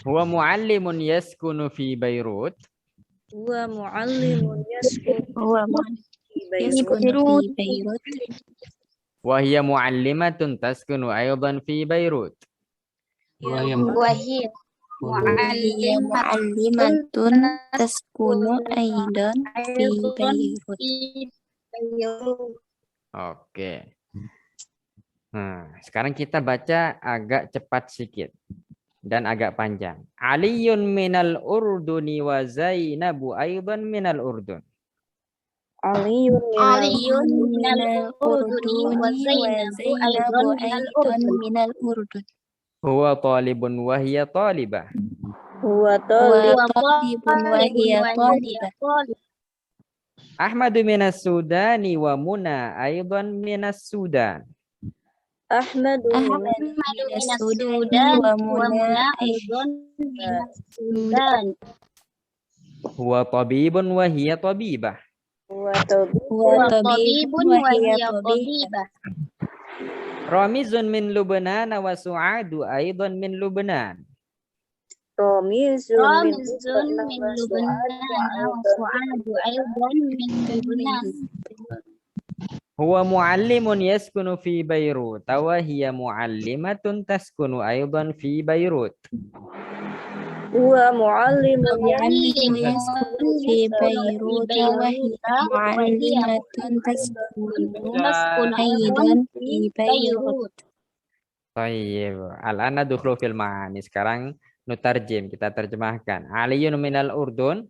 [SPEAKER 1] Huwa muallimun yaskunu fi Beirut.
[SPEAKER 6] Huwa muallimun
[SPEAKER 3] Huwa yaskunu fi Beirut.
[SPEAKER 1] Wa hiya muallimatun taskunu aydan fi Beirut.
[SPEAKER 2] wa hiya
[SPEAKER 3] Wa hiya muallimatun taskunu aidan fi Beirut.
[SPEAKER 1] Oke. Nah, sekarang kita baca agak cepat sedikit dan agak panjang. Aliyun minal Urduni wa Zainabu aydan minal Urdun.
[SPEAKER 3] Aliyun minal Urduni wa Zainabu aidan minal Urdun.
[SPEAKER 1] Huwa talibun wa hiya talibah.
[SPEAKER 3] Wa talibun wa hiya talibah.
[SPEAKER 1] Ahmadu minas Sudani wa Muna aydan minas Sudan.
[SPEAKER 3] Ahmadu minas Sudan wa Muna aidan minas Sudan.
[SPEAKER 1] Huwa tabibun wa hiya tabibah.
[SPEAKER 3] Wa tabibun wa hiya tabibah.
[SPEAKER 1] Ramizun min Lubnan wa Su'adu aydan min Lubnan.
[SPEAKER 3] Ramizun min Lubnan wa Su'adu aidan min Lubnan.
[SPEAKER 1] Huwa muallimun yaskunu fi Beirut wa hiya muallimatun taskunu aydan fi Beirut.
[SPEAKER 3] Huwa muallimun yaskunu fi Beirut wa hiya muallimatun taskunu aidan fi Beirut.
[SPEAKER 1] Baik. Al-ana dukhulu fil ma'ani. Sekarang nutarjim, kita terjemahkan. Aliyun minal Urdun.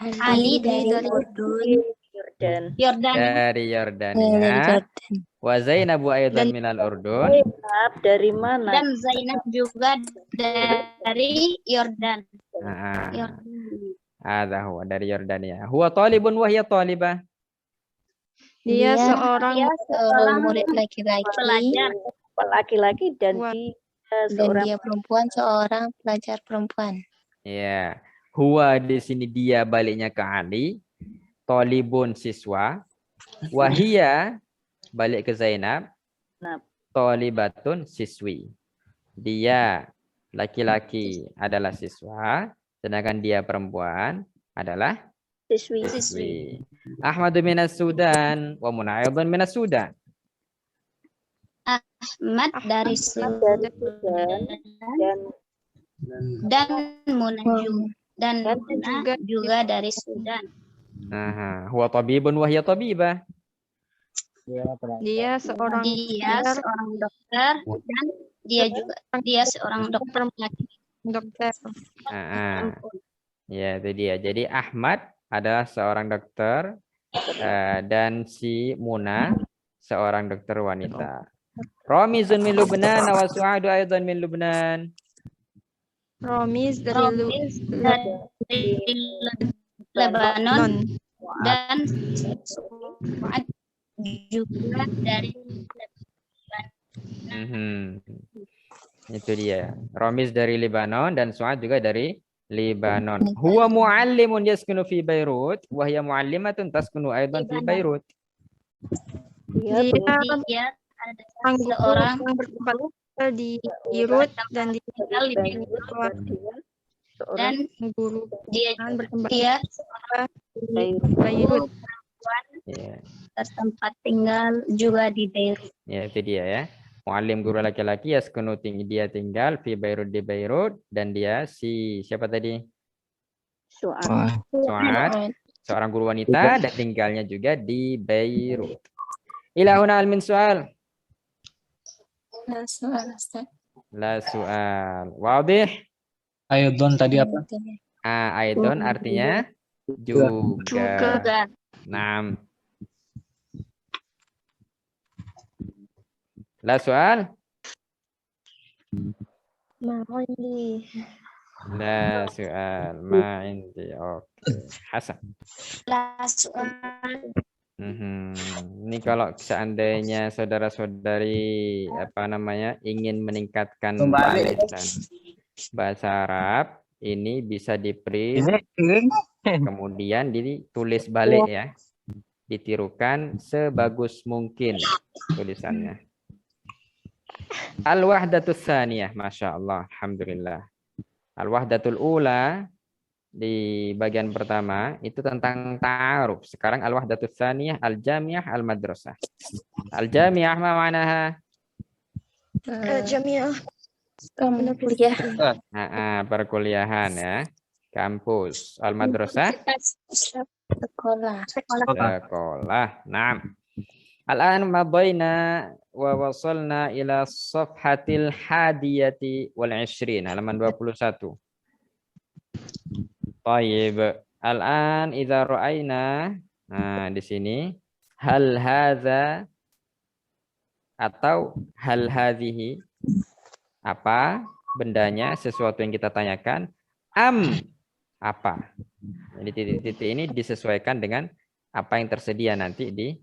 [SPEAKER 3] Ali dari Urdun.
[SPEAKER 1] Dari Yordania. Wa Zainabu aydan minal Urdun.
[SPEAKER 3] Dari mana? Dan Zainab juga dari Yordan.
[SPEAKER 1] Ada huwa dari Yordania. Huwa talibun wa hiya talibah.
[SPEAKER 5] Dia seorang
[SPEAKER 3] murid laki-laki dan dia perempuan seorang pelajar perempuan.
[SPEAKER 1] Ya. Huwa di sini dia baliknya ke Ali. Talibun siswa. Wahia balik ke Zainab. Talibatun siswi. Dia laki-laki adalah siswa, sedangkan dia perempuan adalah
[SPEAKER 6] Siswi.
[SPEAKER 1] Siswi. Ahmadu minas Sudan wa Muna aidan minas Sudan.
[SPEAKER 7] Ahmad dari Sudan dan Muna juga dari Sudan.
[SPEAKER 1] Aha, huwa tabibun wa hiya tabibah.
[SPEAKER 5] Dia seorang
[SPEAKER 7] dokter dan dia seorang dokter laki.
[SPEAKER 5] dokter.
[SPEAKER 1] Ya, itu dia. Jadi Ahmad adalah seorang dokter dan si Muna seorang dokter wanita. Ramizun min Lubnan wa Su'adu aidan min Lubnan.
[SPEAKER 5] Romiz dari
[SPEAKER 7] Lebanon dan Su'ad juga dari
[SPEAKER 1] Itu dia. Ramiz dari Lebanon dan Su'ad juga dari Lebanon. Huwa muallimun yaskunu fi Beirut wa hiya muallimatun taskunu aidan fi Beirut.
[SPEAKER 7] Dia
[SPEAKER 5] seorang bertempat di Beirut dan di
[SPEAKER 7] dan
[SPEAKER 5] guru
[SPEAKER 7] dia
[SPEAKER 5] bertempat
[SPEAKER 7] di
[SPEAKER 5] Beirut.
[SPEAKER 7] Tempat tinggal juga di Beirut.
[SPEAKER 1] Ya, itu dia ya. Muallim guru laki-laki yaskunu dia tinggal fi Beirut di Beirut dan dia siapa tadi? Su'ad, seorang guru wanita dan tinggalnya juga di Beirut. Ilahuna al min soal.
[SPEAKER 3] La soal, Ustaz.
[SPEAKER 1] La soal. Wadih?
[SPEAKER 2] Aidon tadi apa?
[SPEAKER 1] Aidon artinya juga. Naam. La soal?
[SPEAKER 5] Ma'indi.
[SPEAKER 1] La soal. Ma'indi. Oke. Hasan.
[SPEAKER 7] La soal.
[SPEAKER 1] Ini kalau seandainya saudara-saudari ingin meningkatkan bacaan bahasa Arab, ini bisa di-print kemudian ditulis balik ya, ditirukan sebagus mungkin tulisannya. Al-wahdatus tsaniyah, masya Allah, alhamdulillah. Al-wahdatul ula di bagian pertama itu tentang ta'aruf. Sekarang al-wahdatus tsaniyah al-jami'ah al-madrasah. Al-jami'ah ma ma'naha?
[SPEAKER 5] Jamiah.
[SPEAKER 3] Kuliah.
[SPEAKER 1] Perkuliahan ya. Kampus. Al-madrasah?
[SPEAKER 3] Sekolah.
[SPEAKER 1] Sekolah. Naam. Al-an madaina wa wasalna ila safhatil hadiyati wal 20, halaman 21. Tayyib. Al-an idza ra'ayna, di sini hal hadza atau hal hadhihi, apa bendanya, sesuatu yang kita tanyakan, apa. Jadi titik-titik ini disesuaikan dengan apa yang tersedia nanti di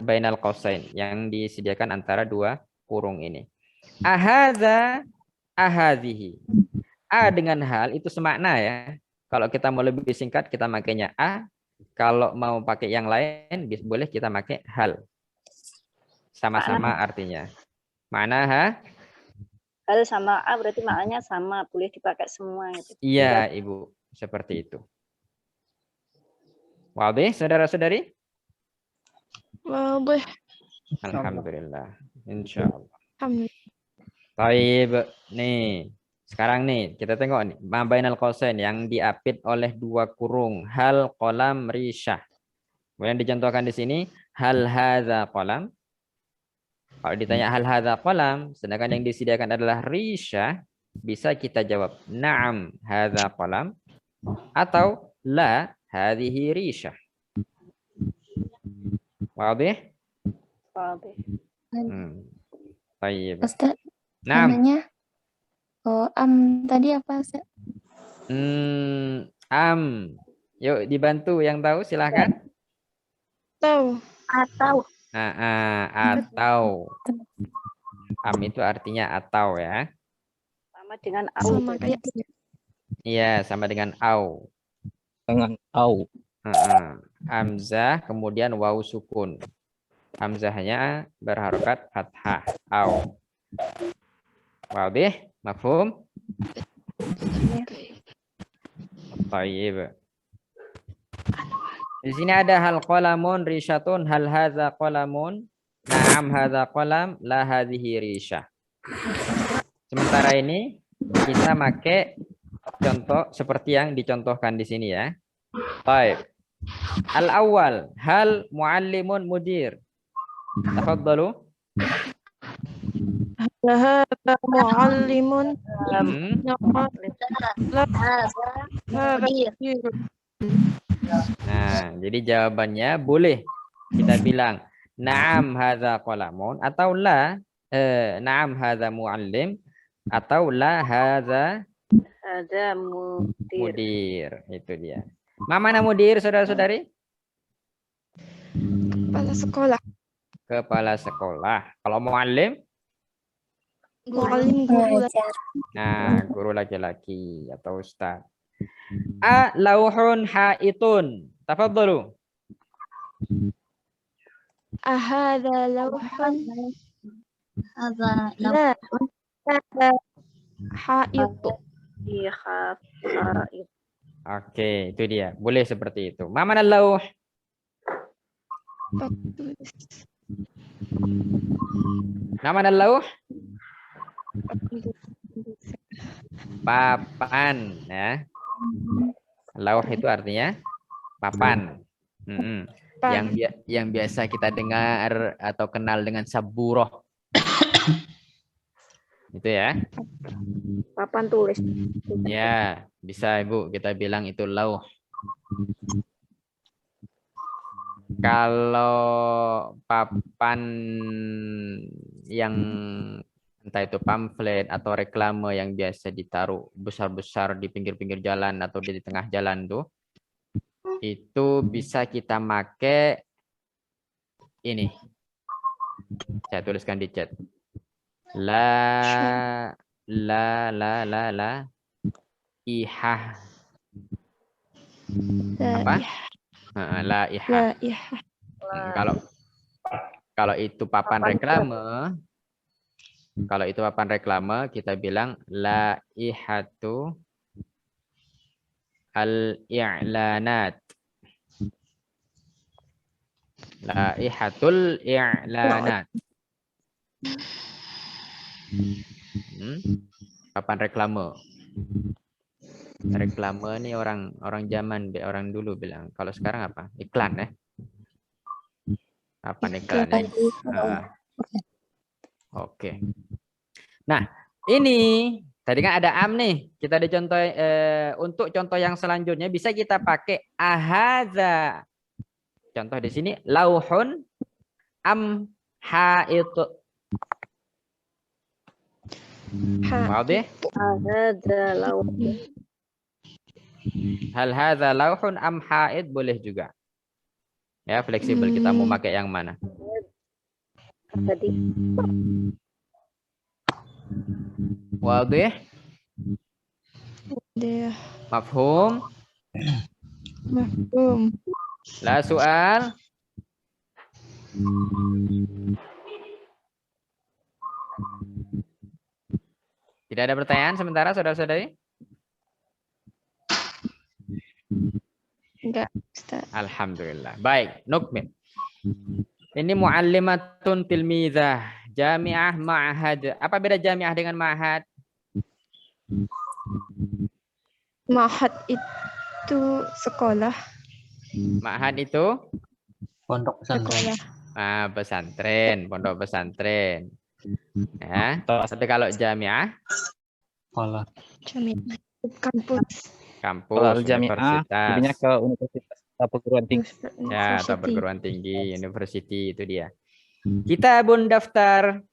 [SPEAKER 1] bainal qausain yang disediakan antara dua kurung ini. Ahadza ahadhihi. A dengan hal itu semakna ya. Kalau kita mau lebih singkat kita makainya a. Kalau mau pakai yang lain boleh kita pakai hal. Sama-sama artinya. Mana ha?
[SPEAKER 6] Hal sama A berarti maknanya sama, boleh dipakai semua gitu.
[SPEAKER 1] Iya, Ibu, seperti itu. Wadih, saudara-saudari?
[SPEAKER 5] Wadih.
[SPEAKER 1] Alhamdulillah. Insyaallah.
[SPEAKER 5] Alhamdulillah.
[SPEAKER 1] Baik, nih. Sekarang nih, kita tengok nih, ma bainal qausain yang diapit oleh dua kurung, hal qalam risyah. Kemudian dicontohkan di sini, hal hadza qalam. Kalau ditanya hal hadza qalam, sedangkan yang disediakan adalah risyah, bisa kita jawab na'am hadza qalam atau la hadhihi risyah. Wadih?
[SPEAKER 6] Wadih.
[SPEAKER 1] Baik.
[SPEAKER 3] Ustaz,
[SPEAKER 1] Naam.
[SPEAKER 3] namanya tadi apa, Ustaz?
[SPEAKER 1] Yuk dibantu yang tahu silahkan.
[SPEAKER 5] Atau.
[SPEAKER 1] Atau. Itu artinya atau ya.
[SPEAKER 6] Sama dengan au.
[SPEAKER 5] Sama kayak
[SPEAKER 1] Iya, sama dengan au.
[SPEAKER 2] Dengan au.
[SPEAKER 1] Hamzah kemudian waw sukun. Hamzahnya berharokat fathah. Au. Wadih? Mafhum? Baik. Di sini ada hal qalamun rishatun, hal hadza qalamun, na'am hadza qalam, la hadhihi risha. Sementara ini kita pakai contoh seperti yang dicontohkan di sini ya. Baik. Al-awwal, hal muallimun mudir. Tafadhalu.
[SPEAKER 5] هذا معلم
[SPEAKER 1] Hmm.
[SPEAKER 7] Mudir.
[SPEAKER 1] Nah, jadi jawabannya boleh kita bilang na'am hadza qalamun atau la na'am hadza muallim atau la hadza
[SPEAKER 6] Ada mudir.
[SPEAKER 1] mudir. Itu dia. Mana mudir saudara-saudari?
[SPEAKER 5] Kepala sekolah.
[SPEAKER 1] Kepala sekolah. Kalau muallim,
[SPEAKER 5] Muallim guru.
[SPEAKER 3] Mengajar.
[SPEAKER 1] nah guru laki-laki atau ustaz. A lauhun haitun. Tafadhalu.
[SPEAKER 5] أهذا لوح
[SPEAKER 7] Hadza
[SPEAKER 5] لا هذا حائط
[SPEAKER 6] Iya,
[SPEAKER 1] Oke, itu dia. Boleh seperti itu. Ma mana lauh? Nama lauh? Papan, ya. Lauh itu artinya papan. Yang biasa kita dengar atau kenal dengan saburoh. Itu ya.
[SPEAKER 6] papan tulis.
[SPEAKER 1] Ya, bisa Ibu kita bilang itu lauh. Kalau papan yang entah itu pamflet atau reklame yang biasa ditaruh besar-besar di pinggir-pinggir jalan atau di tengah jalan tuh, itu bisa kita pakai ini. Saya tuliskan di chat. La ihah. Apa? La ihah. Kalau itu papan reklame, kita bilang la ihatu al-i'lanat. La ihatul i'lanat. Papan reklame. Reklame ini orang zaman orang dulu bilang. Kalau sekarang apa? Iklan ya. Papan iklan ya. Oke. Nah, ini tadi kan ada am nih. Kita ada contoh untuk contoh yang selanjutnya bisa kita pakai ahadza. Contoh di sini lauhun am haitu. Wadih?
[SPEAKER 6] Ada lauh.
[SPEAKER 1] Hal hadza lauhun am haid boleh juga. Ya, fleksibel kita mau pakai yang mana.
[SPEAKER 6] Tadi.
[SPEAKER 1] Wadih?
[SPEAKER 5] Dia
[SPEAKER 1] Mafhum?
[SPEAKER 5] mafhum.
[SPEAKER 1] La soal? Tidak ada pertanyaan sementara saudara-saudari?
[SPEAKER 5] Enggak, Ustaz.
[SPEAKER 1] Alhamdulillah. Baik, nukmil. Ini muallimatun tilmizah, jami'ah ma'had. Apa beda jami'ah dengan ma'had?
[SPEAKER 5] Ma'had itu sekolah.
[SPEAKER 1] Ma'had itu
[SPEAKER 2] Pondok pesantren.
[SPEAKER 1] pesantren, pondok pesantren. Ya. Tapi kalau jami'ah,
[SPEAKER 2] Sekolah.
[SPEAKER 5] Jami'ah kampus.
[SPEAKER 1] kampus,
[SPEAKER 2] Kalau jami'ah,
[SPEAKER 1] universitas.
[SPEAKER 2] jadinya ke universitas atau perguruan tinggi.
[SPEAKER 1] Ya, atau perguruan tinggi, university itu dia. Kitabun daftar.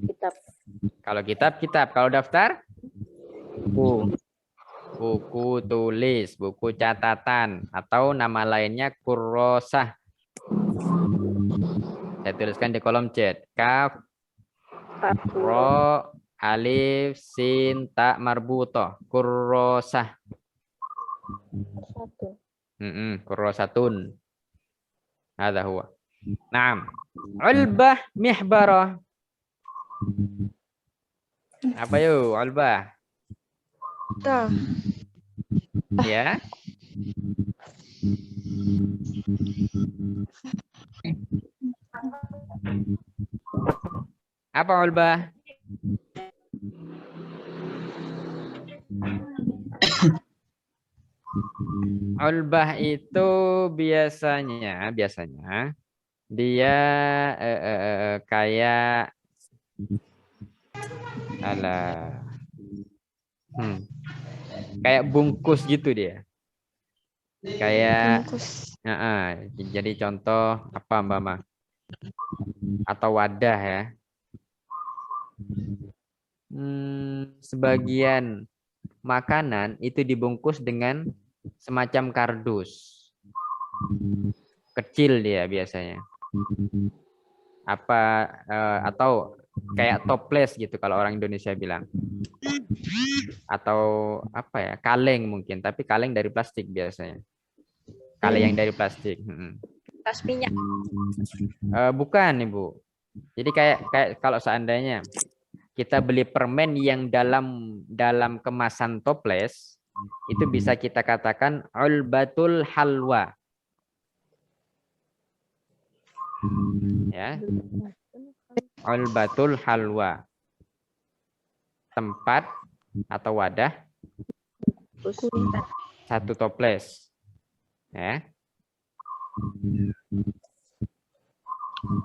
[SPEAKER 6] Kitab.
[SPEAKER 1] Kalau kitab, kalau daftar
[SPEAKER 2] Buku.
[SPEAKER 1] buku tulis, buku catatan atau nama lainnya kurrosah. Saya tuliskan di kolom chat. Kaf, ro, alif, sin, ta marbutoh. Kurrosah.
[SPEAKER 6] Satu.
[SPEAKER 1] Kurrosatun. Hadza huwa. Naam. Ulbah mihbarah. Apa yuk? Ulbah.
[SPEAKER 5] Dah.
[SPEAKER 1] Ya. Apa ulbah? Ulbah itu biasanya dia kayak kayak bungkus gitu dia. Kayak
[SPEAKER 5] Bungkus.
[SPEAKER 1] jadi contoh apa Mbak Ma? Atau wadah ya. Sebagian makanan itu dibungkus dengan semacam kardus. Kecil dia biasanya. Atau kayak toples gitu kalau orang Indonesia bilang. Atau apa ya? Kaleng mungkin, tapi kaleng dari plastik biasanya. Kaleng yang dari plastik.
[SPEAKER 6] Tas minyak.
[SPEAKER 1] Bukan, Ibu. Jadi kayak kalau seandainya kita beli permen yang dalam kemasan toples, itu bisa kita katakan ulbatul halwa. Ya. Ulbatul halwa. Tempat atau wadah satu toples. Ya.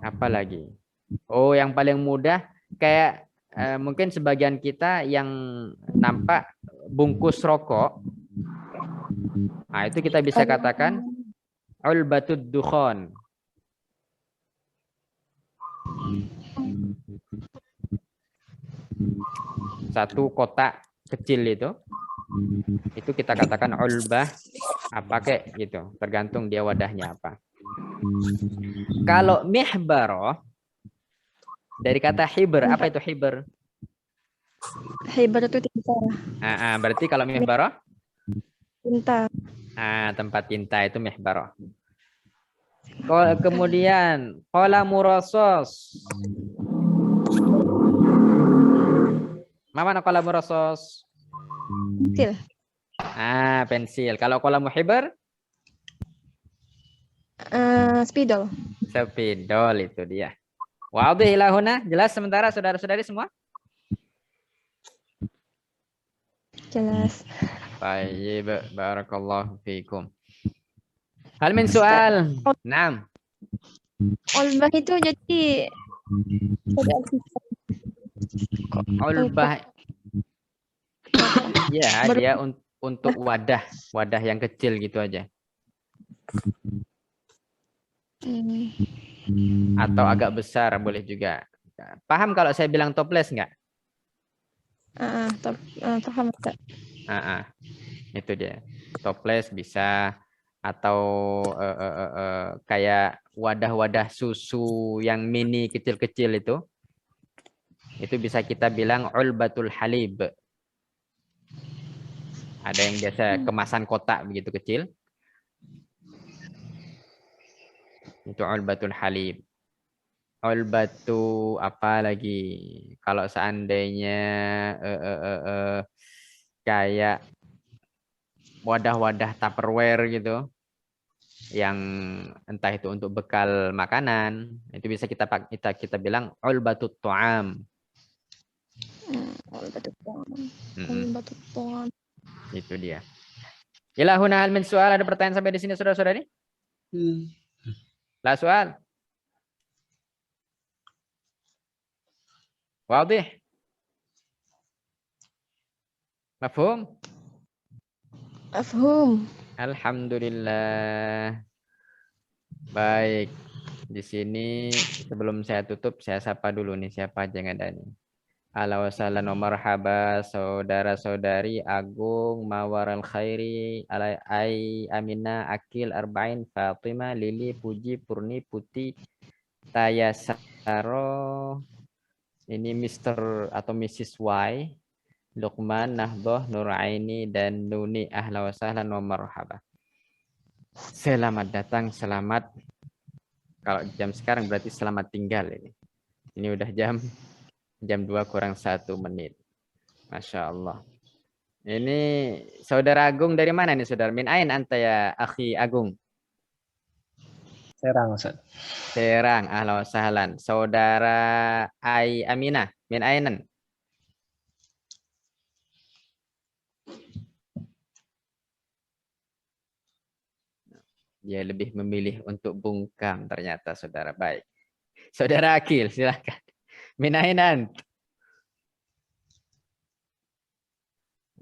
[SPEAKER 1] Apa lagi? Oh, yang paling mudah kayak mungkin sebagian kita yang nampak bungkus rokok. Nah, itu kita bisa katakan ulbatud dukhon. Satu kotak kecil itu kita katakan ulbah apa kek gitu, tergantung dia wadahnya apa. Kalau mihbaroh dari kata hibr, apa itu hibr?
[SPEAKER 5] Hibr itu tinta.
[SPEAKER 1] Berarti kalau mihbaroh?
[SPEAKER 5] Tinta.
[SPEAKER 1] Tempat tinta itu mihbaroh. Kemudian qalamu rasos. Mana qalamu rasos?
[SPEAKER 5] Pensil.
[SPEAKER 1] Pensil. Kalau qalamu hibr?
[SPEAKER 5] Spidol.
[SPEAKER 1] Spidol itu dia. Wadih ilahuna, jelas sementara saudara-saudari semua?
[SPEAKER 5] Jelas.
[SPEAKER 1] Baik, barakallahu fiikum. Hal min soal? Naam.
[SPEAKER 5] Ulbah itu jadi
[SPEAKER 1] Ulbah. Ya, dia untuk wadah yang kecil gitu aja. Atau agak besar boleh juga. Paham kalau saya bilang toples nggak?
[SPEAKER 5] Paham.
[SPEAKER 1] Itu dia. Toples bisa, atau kayak wadah-wadah susu yang mini kecil-kecil itu bisa kita bilang ulbatul halib. Ada yang biasa kemasan kotak begitu kecil. Itu ulbatul halib. Ulbatu apa lagi? Kalau seandainya kayak wadah-wadah Tupperware gitu, yang entah itu untuk bekal makanan, itu bisa kita bilang ulbatut ta'am.
[SPEAKER 5] Ulbatut ta'am.
[SPEAKER 1] Itu dia. Ilahuna hal min soal, ada pertanyaan sampai di sini saudara-saudari? La soal. Wadih. Mafhum?
[SPEAKER 5] Mafhum.
[SPEAKER 1] Alhamdulillah. Baik. Di sini sebelum saya tutup, saya sapa dulu nih siapa aja yang ada nih. Halo wassalam wa marhaba saudara-saudari Agung, Mawaral Khairi, Ai Amina, Akil, Arba'in, Fatima, Lili, Puji, Purni, Putih, Tayasaro, ini Mr. atau Mrs. Y, Luqman, Nahdoh, Nuraini, dan Nuni. Ahla wa sahlan wa marhaba. Selamat datang, selamat. Kalau jam sekarang berarti selamat tinggal ini. Ini udah jam 2 kurang 1 menit. Masya Allah. Ini saudara Agung dari mana nih saudara? Min ain anta ya akhi Agung?
[SPEAKER 2] Serang, Ustaz.
[SPEAKER 1] Serang, ahlan wa sahlan. Saudara Ai Aminah, min ainan? Dia lebih memilih untuk bungkam ternyata saudara. Baik. Saudara Akil, silakan. Min ainan?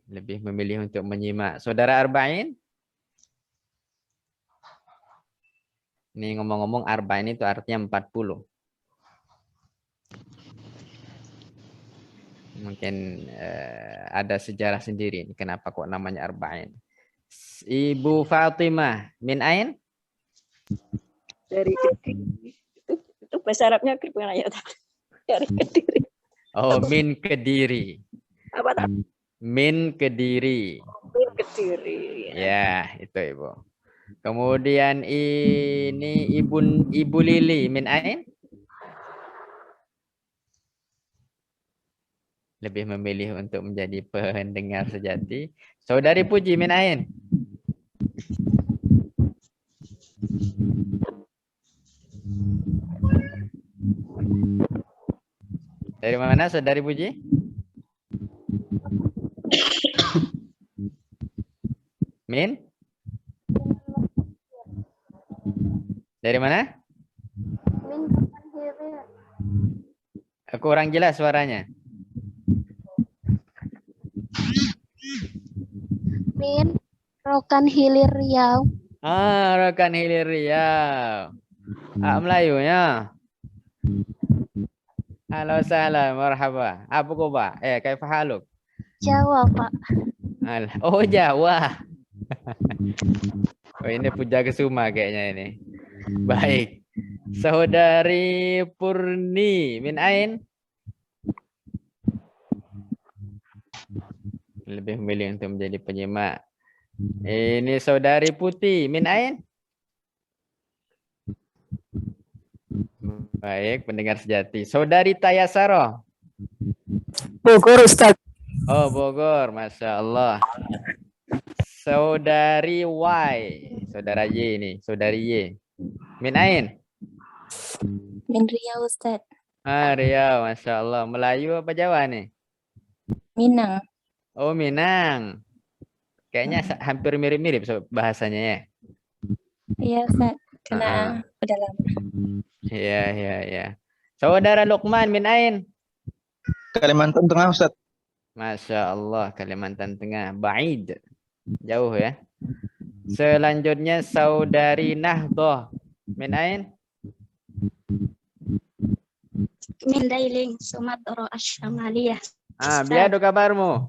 [SPEAKER 1] Lebih memilih untuk menyimak. Saudara Arba'in? Ini ngomong-ngomong Arba'in itu artinya 40. Mungkin ada sejarah sendiri. Kenapa kok namanya Arba'in? Ibu Fatimah, min ain?
[SPEAKER 6] Dari Kediri. Itu bahasa Arabnya gimana ya? Dari Kediri.
[SPEAKER 1] Oh, min Kediri.
[SPEAKER 6] Apa tak?
[SPEAKER 1] Min Kediri.
[SPEAKER 6] Min Kediri.
[SPEAKER 1] Ya, itu Ibu. Kemudian ini Ibu Lili, min ain? Lebih memilih untuk menjadi pendengar sejati. Saudari Puji, min ain? Dari mana saudari Puji? Min? Dari mana?
[SPEAKER 3] Min Hilir.
[SPEAKER 1] Kurang jelas suaranya.
[SPEAKER 3] Min Rokan Hilir Riau.
[SPEAKER 1] Ah, Rokan Hilir Riau. Melayu ya. Halo salam, marhaba. Apa khabar? Kaifa haluk?
[SPEAKER 3] Jawa, Pak.
[SPEAKER 1] Oh, Jawa. Oh, ini Puja Kesuma kayaknya ini. Baik. Saudari Purni, min ain? Lebih memilih untuk menjadi penyimak. Ini saudari Putih, min ain? Baik, pendengar sejati. Saudari Tayasaro.
[SPEAKER 2] Bogor, Ustaz.
[SPEAKER 1] Oh, Bogor, Masya Allah. Saudari Y. Saudara Y ini, saudari Y. Min ain?
[SPEAKER 3] Min Riau, Ustaz.
[SPEAKER 1] Ah, Riau, Masya Allah. Melayu apa Jawa nih?
[SPEAKER 3] Minang.
[SPEAKER 1] Oh, Minang. Kayaknya hampir mirip-mirip bahasanya ya.
[SPEAKER 3] Iya, Ustaz. Karena udah lama.
[SPEAKER 1] Iya. Saudara Lukman, min ain?
[SPEAKER 2] Kalimantan Tengah, Ustaz.
[SPEAKER 1] Masya Allah, Kalimantan Tengah. Ba'id. Jauh ya. Selanjutnya saudari Nahdoh, min ain?
[SPEAKER 7] Min Dailing, Sumatera Asyamaliyah.
[SPEAKER 1] Biado kabarmu?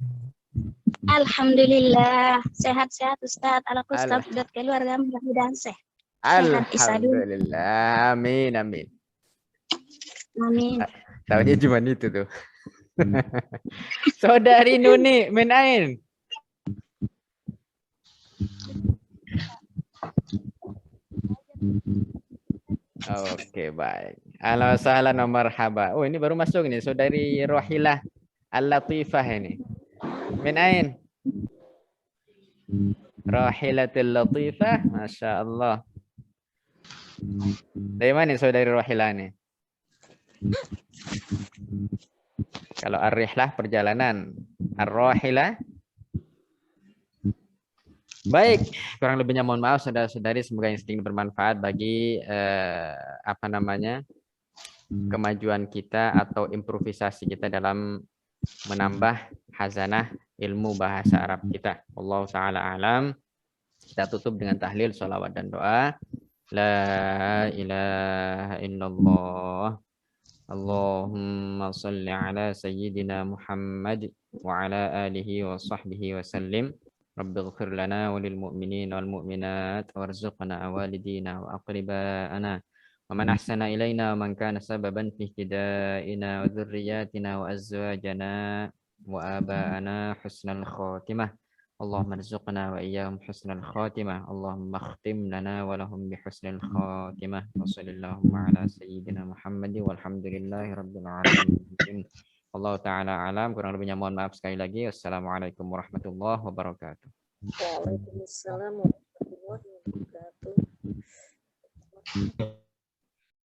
[SPEAKER 7] Alhamdulillah, sehat-sehat Ustaz. Ala Ustaz dan keluarga mudah-mudahan sehat.
[SPEAKER 1] Alhamdulillah. Amin.
[SPEAKER 7] Amin.
[SPEAKER 1] Tahunya cuma itu tuh. Saudari Nuni, min ain? Oke, baik. Ahlan wa sahlan wa marhaba. Oh, ini baru masuk nih, saudari Rohilah Al-Latifah ini. Min ain? Rohilatul Latifah, Masya Allah. Dari mana saudari Rohilah ini? Kalau ar-rihlah perjalanan, ar-rohilah. Baik, kurang lebihnya mohon maaf saudara-saudari, semoga yang sedikit bermanfaat bagi kemajuan kita atau improvisasi kita dalam menambah khazanah ilmu bahasa Arab kita. Wallahu ta'ala alam. Kita tutup dengan tahlil, sholawat dan doa. La ilaha illallah. Allahumma salli ala sayyidina Muhammad wa ala alihi wa sahbihi wa sallim. Rabbighfir lana wa lil mu'minin wal mu'minat warzuqna walidina wa aqribana wa man ahsana ilaina wa man kana sababan fi ihtidaina wa dhurriyyatina wa azwajana wa aba'ana husnal khatimah. Allahumma rzuqna wa iyyahum husnal khatimah. Allahumma khtim lana wa lahum bi husnil khatimah. Wa sallallahu ala sayyidina Muhammad walhamdulillahi rabbil alamin. Allah taala alam, kurang lebihnya mohon maaf sekali lagi. Wassalamualaikum warahmatullahi wabarakatuh.
[SPEAKER 6] Waalaikumsalam warahmatullahi wabarakatuh.